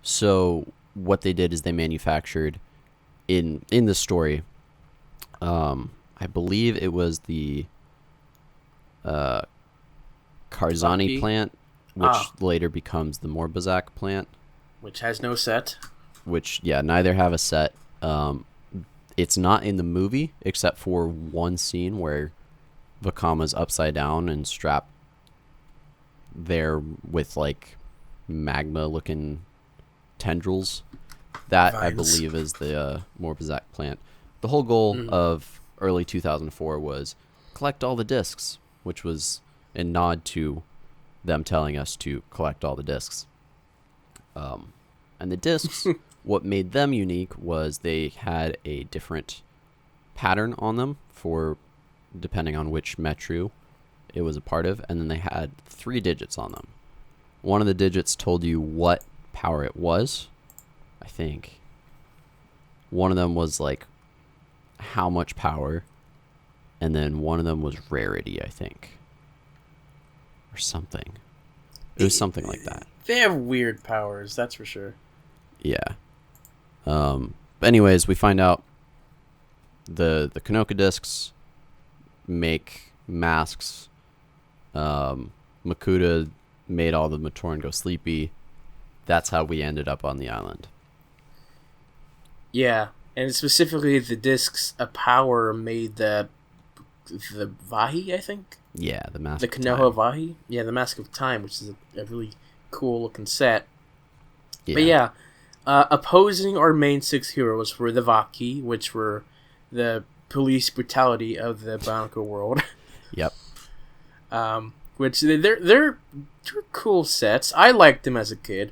so what they did is they manufactured in the story, I believe it was the Karzani plant, which later becomes the Morbazak plant, which has no set. Which neither have a set. It's not in the movie except for one scene where Vakama's upside down and strapped there with like magma looking tendrils, That, Vines. I believe, is the Morbizak plant. The whole goal of early 2004 was collect all the discs, which was a nod to them telling us to collect all the discs. And the discs, what made them unique was they had a different pattern on them for depending on which metru it was a part of, and then they had 3 digits on them. One of the digits told you what power it was, I think. One of them was like how much power, and then one of them was rarity, I think, or something. It was something like that. They have weird powers, that's for sure. Yeah. But anyways, we find out the Kanoka discs make masks. Makuta made all the Mctoren go sleepy. That's how we ended up on the island. Yeah, and specifically the discs of power made the Vahi, I think? Yeah, the Mask the of Time. Konoha Vahi? Yeah, the Mask of Time, which is a really cool looking set. Yeah. But yeah, opposing our main 6 heroes were the Vaki, which were the police brutality of the Bionicle world. Yep. Which they're cool sets. I liked them as a kid.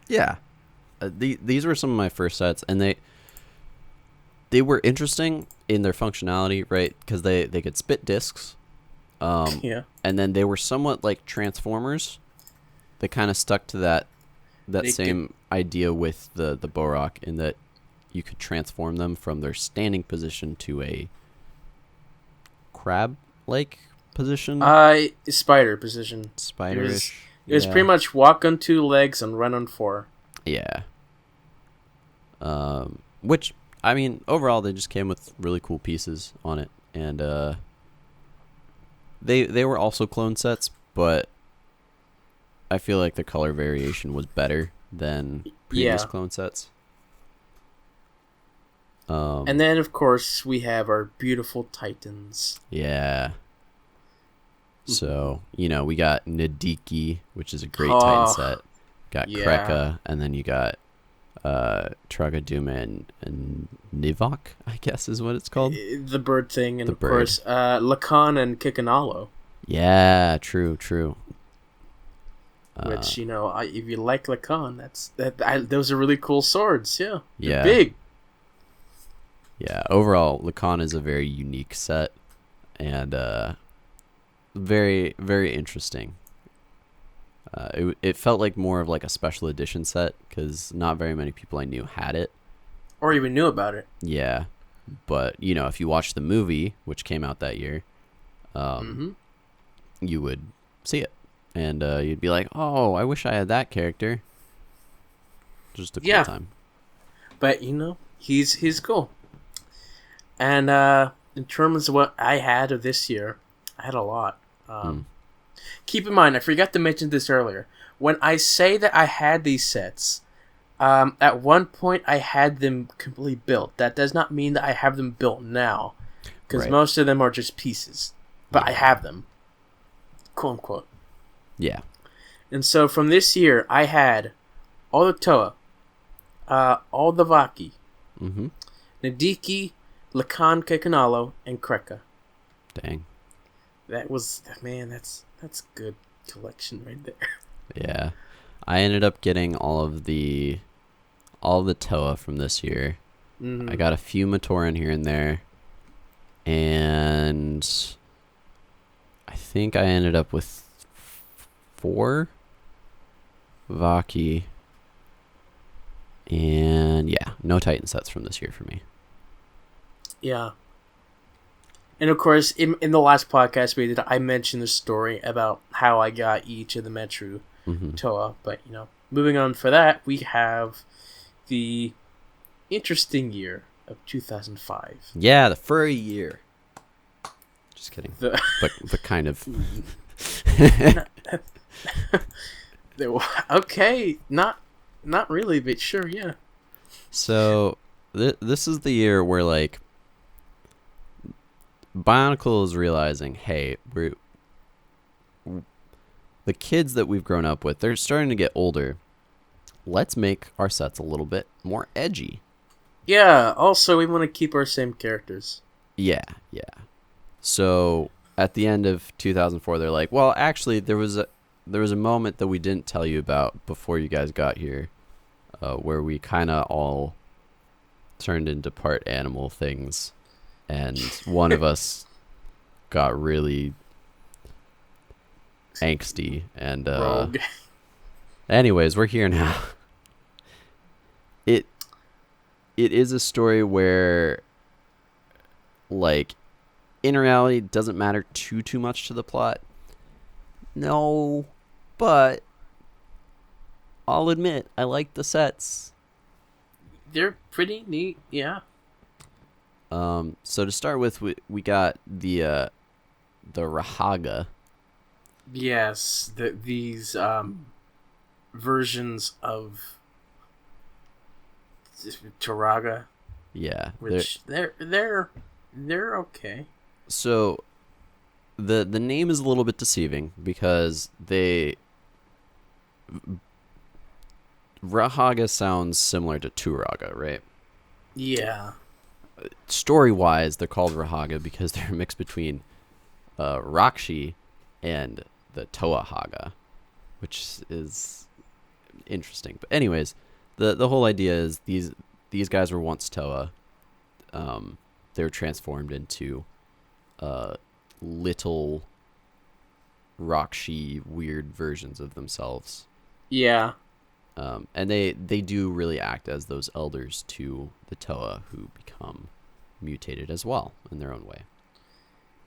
Yeah. These were some of my first sets, and they were interesting in their functionality, right? Because they could spit discs. Yeah. And then they were somewhat like Transformers. They kind of stuck to that same idea with the Borak, in that you could transform them from their standing position to a crab-like position. Spider position. Spiderish. It was pretty much walk on 2 legs and run on 4. Yeah. Which, I mean, overall they just came with really cool pieces on it, and they were also clone sets, but I feel like the color variation was better than previous clone sets. And then, of course, we have our beautiful Titans. Yeah. So, we got Nadiki, which is a great Titan set. Got Kreka, and then you got Tragaduma and Nivok, I guess is what it's called. The bird thing, and course, Lacan and Kikanalo. Yeah, true. Which, if you like Lacan, those are really cool swords, yeah. Yeah. They're big. Yeah, overall, Lacan is a very unique set, and very, very interesting. It felt like more of like a special edition set, because not very many people I knew had it. Or even knew about it. Yeah, but, if you watch the movie, which came out that year, you would see it. And you'd be like, oh, I wish I had that character. Just a cool time. But, he's cool. And in terms of what I had of this year, I had a lot. Keep in mind, I forgot to mention this earlier. When I say that I had these sets, at one point I had them completely built. That does not mean that I have them built now, because most of them are just pieces. But I have them, quote unquote. Yeah. And so from this year, I had all the Toa, all the Vaki, Nadiki, Lacan, Kekanalo, and Kreka. Dang. That's good collection right there. Yeah. I ended up getting all the Toa from this year. I got a few Mctoren here and there. And I think I ended up with 4 Vaki. And no Titan sets from this year for me. Yeah. And of course, in the last podcast we did, I mentioned the story about how I got each of the Metru Toa. But, moving on for that, we have the interesting year of 2005. Yeah, the furry year. Just kidding. But kind of. Okay, not really, but sure, yeah. So, this is the year where, like, Bionicle is realizing, hey, the kids that we've grown up with, they're starting to get older, let's make our sets a little bit more edgy. Yeah, also we want to keep our same characters. Yeah. So at the end of 2004, they're like, well, actually, there was a moment that we didn't tell you about before you guys got here, where we kind of all turned into part animal things, and one of us got really angsty, and Rogue. Anyways, we're here now. It is a story where, like, in reality, it doesn't matter too much to the plot. No, but I'll admit, I like the sets. They're pretty neat, yeah. So to start with, we got the Rihanga. Yes, these versions of Toa Haga. Yeah, which they're okay. So the name is a little bit deceiving because Rihanga sounds similar to Toa Haga, right? Yeah. Story-wise, they're called Rihanga because they're a mix between Rakshi and the Toa Haga, which is interesting. But anyways, the whole idea is these guys were once Toa. They were transformed into little Rakshi weird versions of themselves. Yeah. And they do really act as those elders to the Toa, who become mutated as well in their own way.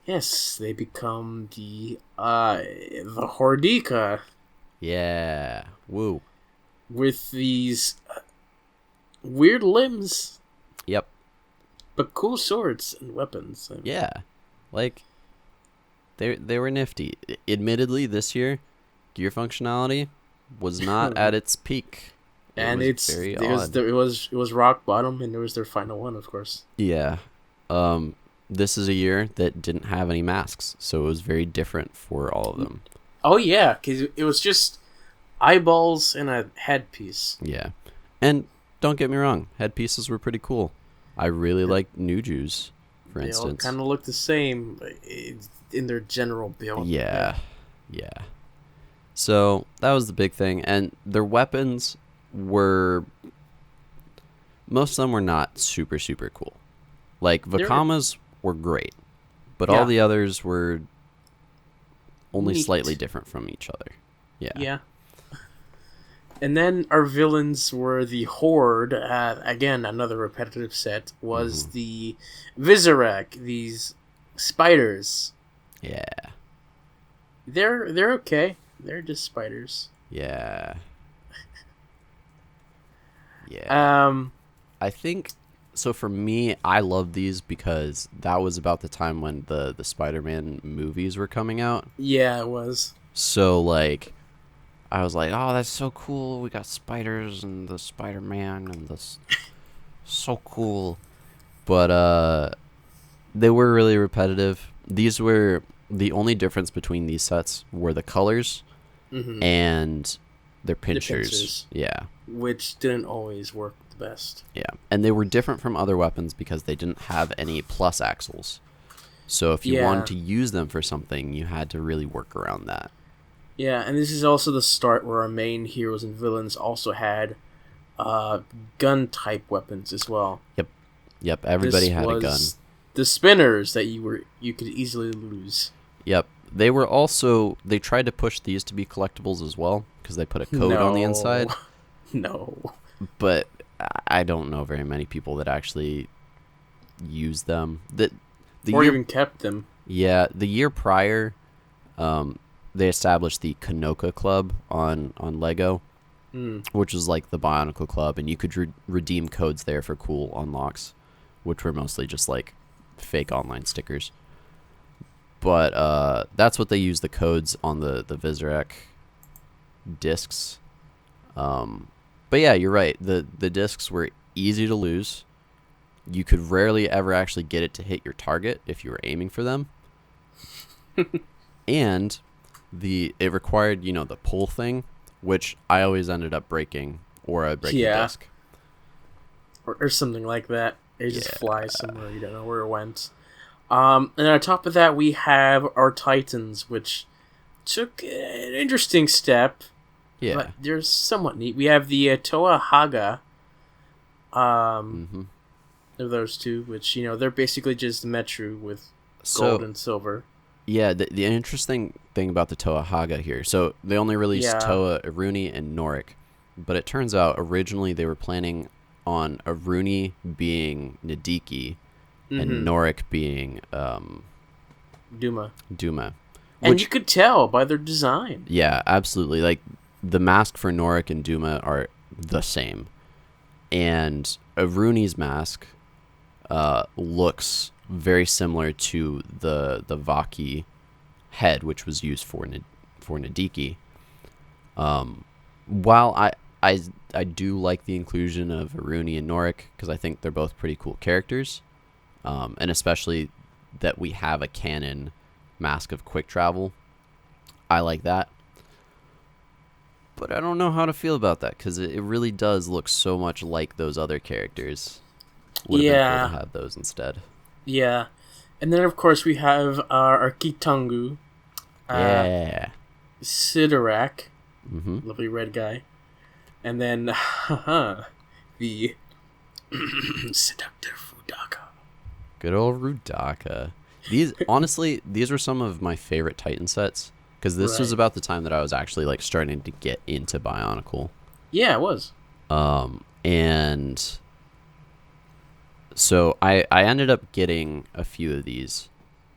Yes, they become the Hordika. Yeah. Woo. With these weird limbs. Yep. But cool swords and weapons. Yeah. Like, they were nifty. Admittedly, this year, gear functionality was not at its peak. It was rock bottom, and it was their final one, of course. Yeah. This is a year that didn't have any masks, so it was very different for all of them. Oh yeah, because it was just eyeballs and a headpiece. Yeah, and don't get me wrong, headpieces were pretty cool. I really like Nuju's, for instance. They all kind of look the same in their general build. Yeah. So that was the big thing, and their weapons were, most of them were not super cool. Like Vakama's were great, but all the others were only slightly different from each other. Yeah. And then our villains were the Horde. Again, another repetitive set was the Vizirek, these spiders. Yeah. They're okay. They're just spiders. Yeah. I think so. For me, I love these because that was about the time when the Spider-Man movies were coming out. Yeah, it was. So like, I was like, oh, that's so cool. We got spiders and the Spider-Man and this, so cool. But they were really repetitive. These were the only difference between these sets were the colors and their pinchers. Yeah. Which didn't always work the best. Yeah. And they were different from other weapons because they didn't have any plus axles. So if you wanted to use them for something, you had to really work around that. Yeah, and this is also the start where our main heroes and villains also had gun-type weapons as well. Yep. Everybody had a gun. The spinners that you could easily lose. Yep. They tried to push these to be collectibles as well because they put a code on the inside. No. But I don't know very many people that actually used them. Even kept them. Yeah, the year prior, they established the Kanoka Club on Lego, which was like the Bionicle Club, and you could redeem codes there for cool unlocks, which were mostly just like fake online stickers. But that's what they used the codes on the Vizirek discs. But yeah, you're right. The discs were easy to lose. You could rarely ever actually get it to hit your target if you were aiming for them. And it required, the pull thing, which I always ended up breaking or a breaking disc. Or something like that. It just flies somewhere, you don't know where it went. And on top of that, we have our Titans, which took an interesting step. Yeah. But they're somewhat neat. We have the Toa Haga. Of those two, which, they're basically just Metru with gold and silver. Yeah, the interesting thing about the Toa Haga here, so they only released Toa, Iruni, and Norik, but it turns out originally they were planning on Iruni being Nadiki and Norik being Duma. And you could tell by their design. Yeah, absolutely. Like, the mask for Norik and Duma are the same. And Iruni's mask looks very similar to the Vaki head, which was used for Nadiki. While I do like the inclusion of Iruni and Norik, because I think they're both pretty cool characters, and especially that we have a canon mask of quick travel. I like that. But I don't know how to feel about that, because it really does look so much like those other characters. Would have been cool to have those instead. Yeah. And then, of course, we have our Kitangu. Sidorak. Lovely red guy. And then, the Seductor Rudaka. Good old Rudaka. These were some of my favorite Titan sets, because this was about the time that I was actually like starting to get into Bionicle. Yeah, it was. And so I ended up getting a few of these,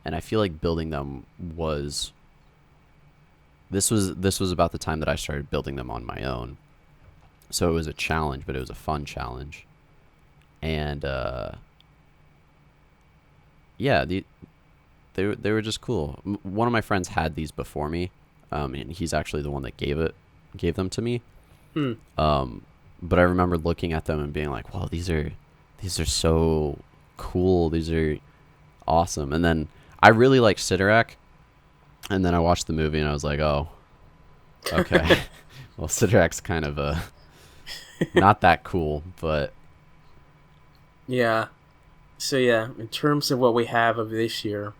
and I feel like building them was about the time that I started building them on my own. So it was a challenge, but it was a fun challenge. And they were just cool. One of my friends had these before me, and he's actually the one that gave them to me. But I remember looking at them and being like, "Wow, these are so cool. These are awesome." And then I really like Sidorak, and then I watched the movie and I was like, "Oh, okay." Well, Sidorak's kind of not that cool, but yeah. So yeah, in terms of what we have of this year,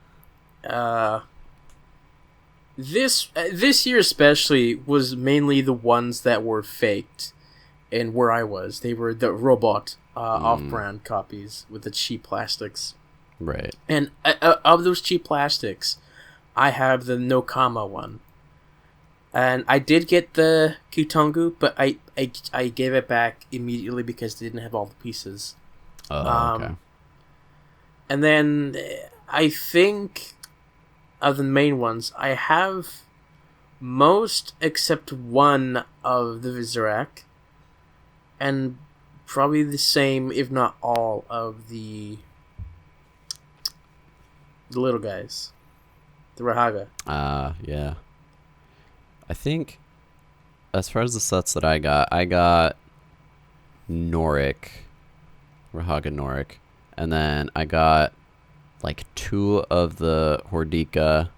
this year especially was mainly the ones that were faked, and where I was, they were the robot off-brand copies with the cheap plastics. Right. And of those cheap plastics, I have the Nokama one. And I did get the Kitangu, but I gave it back immediately because they didn't have all the pieces. Okay. And then I think of the main ones, I have most except one of the Vizorak, and probably the same, if not all, of the little guys, the Rihanga. Yeah. I think, as far as the sets that I got Norik, Rihanga Norik, and then I got like 2 of the Hordika,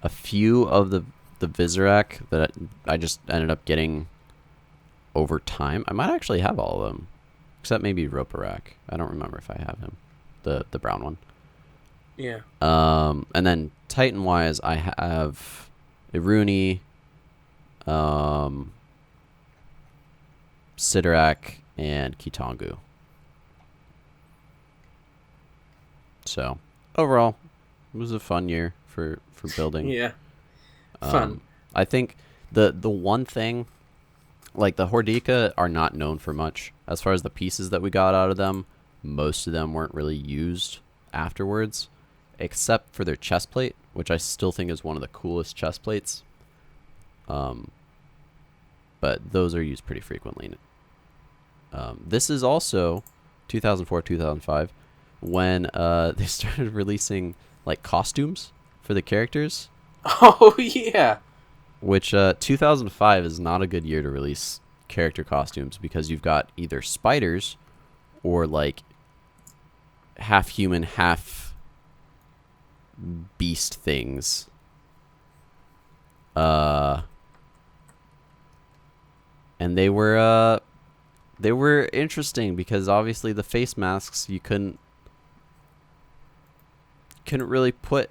a few of the Vizorak that I just ended up getting over time. I might actually have all of them, except maybe Roparak. I don't remember if I have him, the brown one. Yeah. And then Titan wise, I have Iruni, Sidorak, and Kitangu. So overall, it was a fun year for building. Yeah, fun. I think the one thing, like, the Hordika are not known for much. As far as the pieces that we got out of them, most of them weren't really used afterwards, except for their chest plate, which I still think is one of the coolest chest plates. But those are used pretty frequently. This is also 2004, 2005, when they started releasing like costumes for the characters. Oh yeah. Which 2005 is not a good year to release character costumes, because you've got either spiders or like half human, half beast things. and they were interesting because obviously the face masks you couldn't really put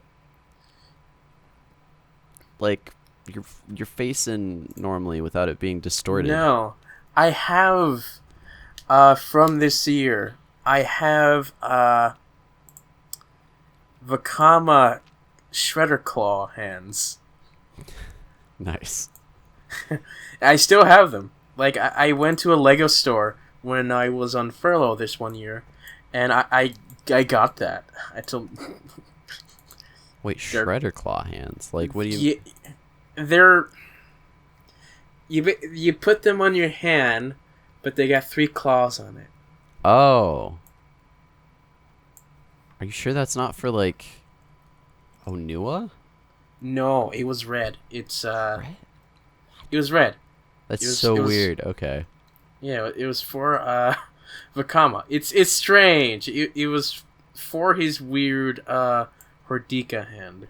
like your face in normally without it being distorted. No, I have from this year. I have Vakama Shredder Claw hands. Nice. I still have them. Like, I went to a Lego store when I was on furlough this one year, and I got that. I told. Wait, Shredder Claw hands? Like, what do you? They're. You put them on your hand, but they got 3 claws on it. Oh. Are you sure that's not for like Onua? No, it was red. It's Red? It was red. That's so weird. Okay. Yeah, it was for Vakama. It's strange. It was for his weird Hordika hand.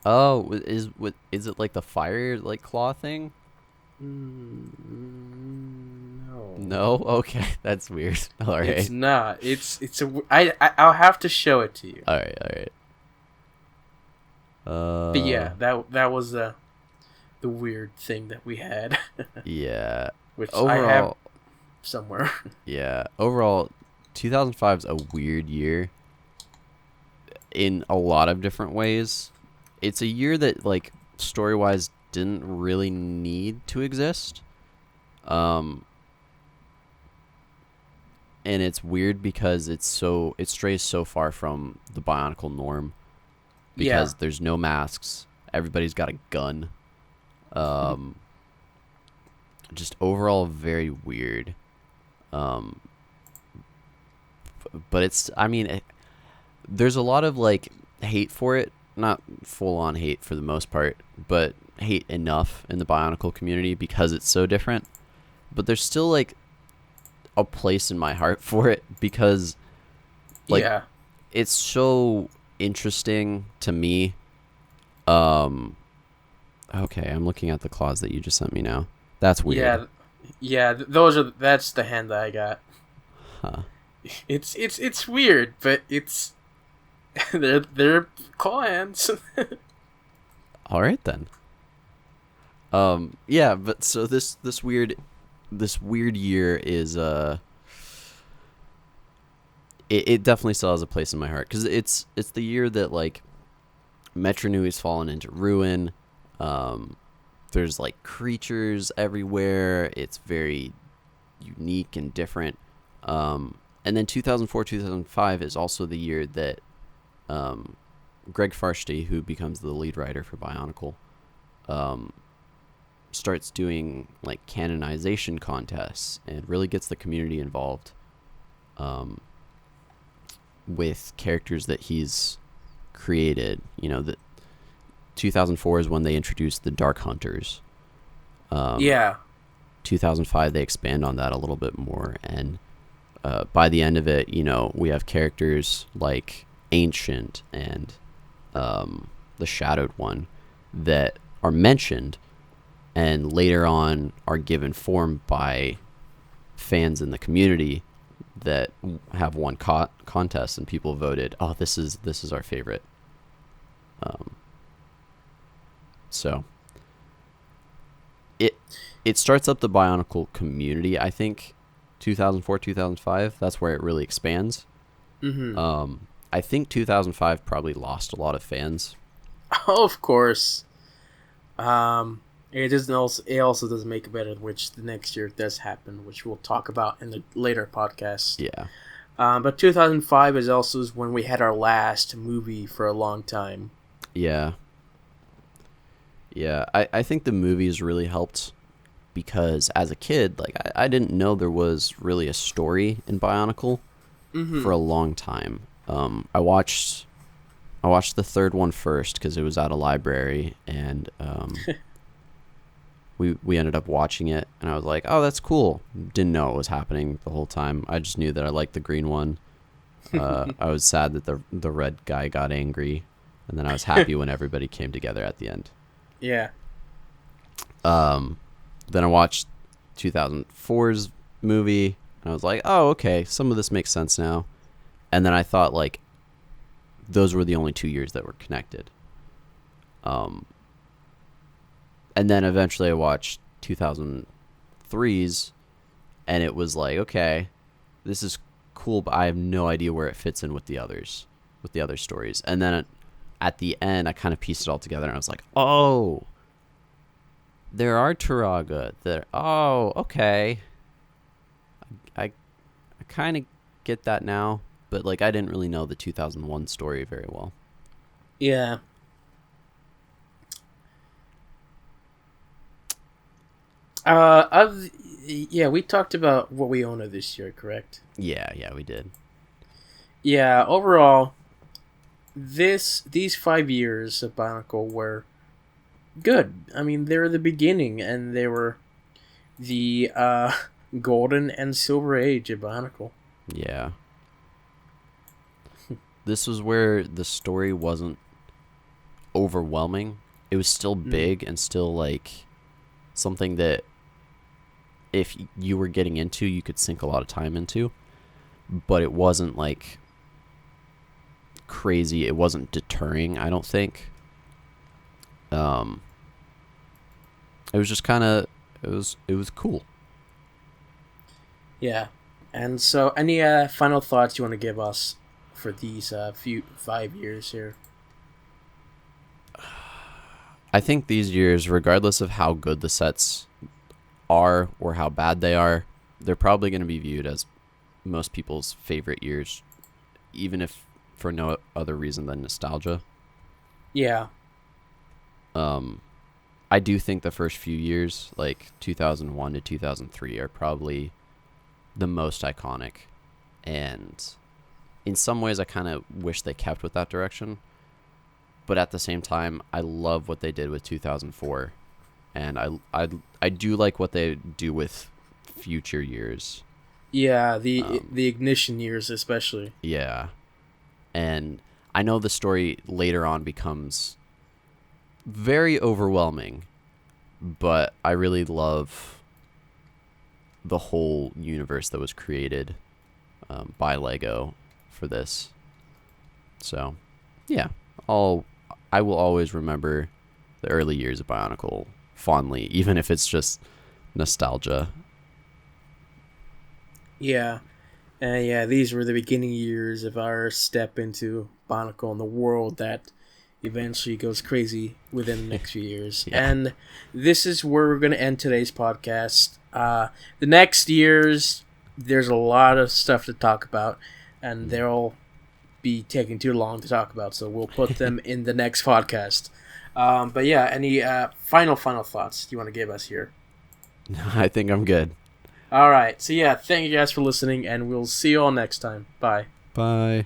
Oh, is it like the fire like claw thing? No. No? Okay, that's weird. All right. It's not. I'll have to show it to you. All right. But yeah, that was the weird thing that we had. Yeah. Which overall, I have somewhere. Yeah. Overall, 2005 is a weird year in a lot of different ways. It's a year that, like, story-wise didn't really need to exist. And it's weird because it strays so far from the Bionicle norm. Because there's no masks. Everybody's got a gun. Just overall very weird. But it's, I mean, there's a lot of like hate for it, not full on hate for the most part, but hate enough in the Bionicle community because it's so different. But there's still like a place in my heart for it because like it's so interesting to me. Okay, I'm looking at the claws that you just sent me now. That's weird. Yeah, that's the hand that I got. Huh. It's weird, but it's they're claw hands. All right then. Yeah, but so this weird year is it definitely still has a place in my heart because it's the year that like Metronui's fallen into ruin. There's like creatures everywhere. It's very unique and different. And then 2004, 2005 is also the year that Greg Farshty, who becomes the lead writer for Bionicle, starts doing like canonization contests and really gets the community involved with characters that he's created. You know, that 2004 is when they introduced the Dark Hunters. 2005 they expand on that a little bit more, and by the end of it, you know, we have characters like Ancient and the Shadowed One that are mentioned and later on are given form by fans in the community that have won contests and people voted, oh, this is our favorite. So it starts up the Bionicle community, I think. 2004, 2005, that's where it really expands. I think 2005 probably lost a lot of fans. Oh, of course. It also doesn't make it better, which the next year does happen, which we'll talk about in the later podcast. Yeah. But 2005 is also when we had our last movie for a long time. Yeah. Yeah, I think the movies really helped because as a kid, like I didn't know there was really a story in Bionicle for a long time. I watched the third one first because it was at a library, and we ended up watching it, and I was like, oh, that's cool. Didn't know what was happening the whole time. I just knew that I liked the green one. I was sad that the red guy got angry, and then I was happy when everybody came together at the end. Yeah. Then I watched 2004's movie, and I was like, oh, okay, some of this makes sense now. And then I thought, like, those were the only 2 years that were connected. And then eventually I watched 2003's, and it was like, okay, this is cool, but I have no idea where it fits in with the other stories. And then at the end, I kind of pieced it all together, and I was like, oh, there are Toa Haga. Oh, okay. I kind of get that now, but like I didn't really know the 2001 story very well. Yeah. We talked about what we own of this year, correct? Yeah, we did. Yeah, overall, these 5 years of Bionicle were good. I mean, they were the beginning, and they were the golden and silver age of Bionicle. Yeah. This was where the story wasn't overwhelming. It was still big and still like something that if you were getting into, you could sink a lot of time into. But it wasn't like crazy. It wasn't deterring, I don't think. It was just kind of it was cool. Yeah. And so any final thoughts you want to give us for these 5 years here? I think these years, regardless of how good the sets are or how bad they are, they're probably going to be viewed as most people's favorite years, even if for no other reason than nostalgia. Yeah. I do think the first few years, like 2001 to 2003, are probably the most iconic. And in some ways, I kind of wish they kept with that direction. But at the same time, I love what they did with 2004. And I do like what they do with future years. Yeah, the ignition years especially. Yeah. And I know the story later on becomes very overwhelming, but I really love the whole universe that was created by Lego for this. So, yeah, I will always remember the early years of Bionicle fondly, even if it's just nostalgia. Yeah. These were the beginning years of our step into Bionicle and the world that eventually goes crazy within the next few years. Yeah. And this is where we're going to end today's podcast. The next years, there's a lot of stuff to talk about, and they'll be taking too long to talk about, so we'll put them in the next podcast. But yeah, any final thoughts you want to give us here? I think I'm good. All right. So yeah, thank you guys for listening, and we'll see you all next time. Bye. Bye.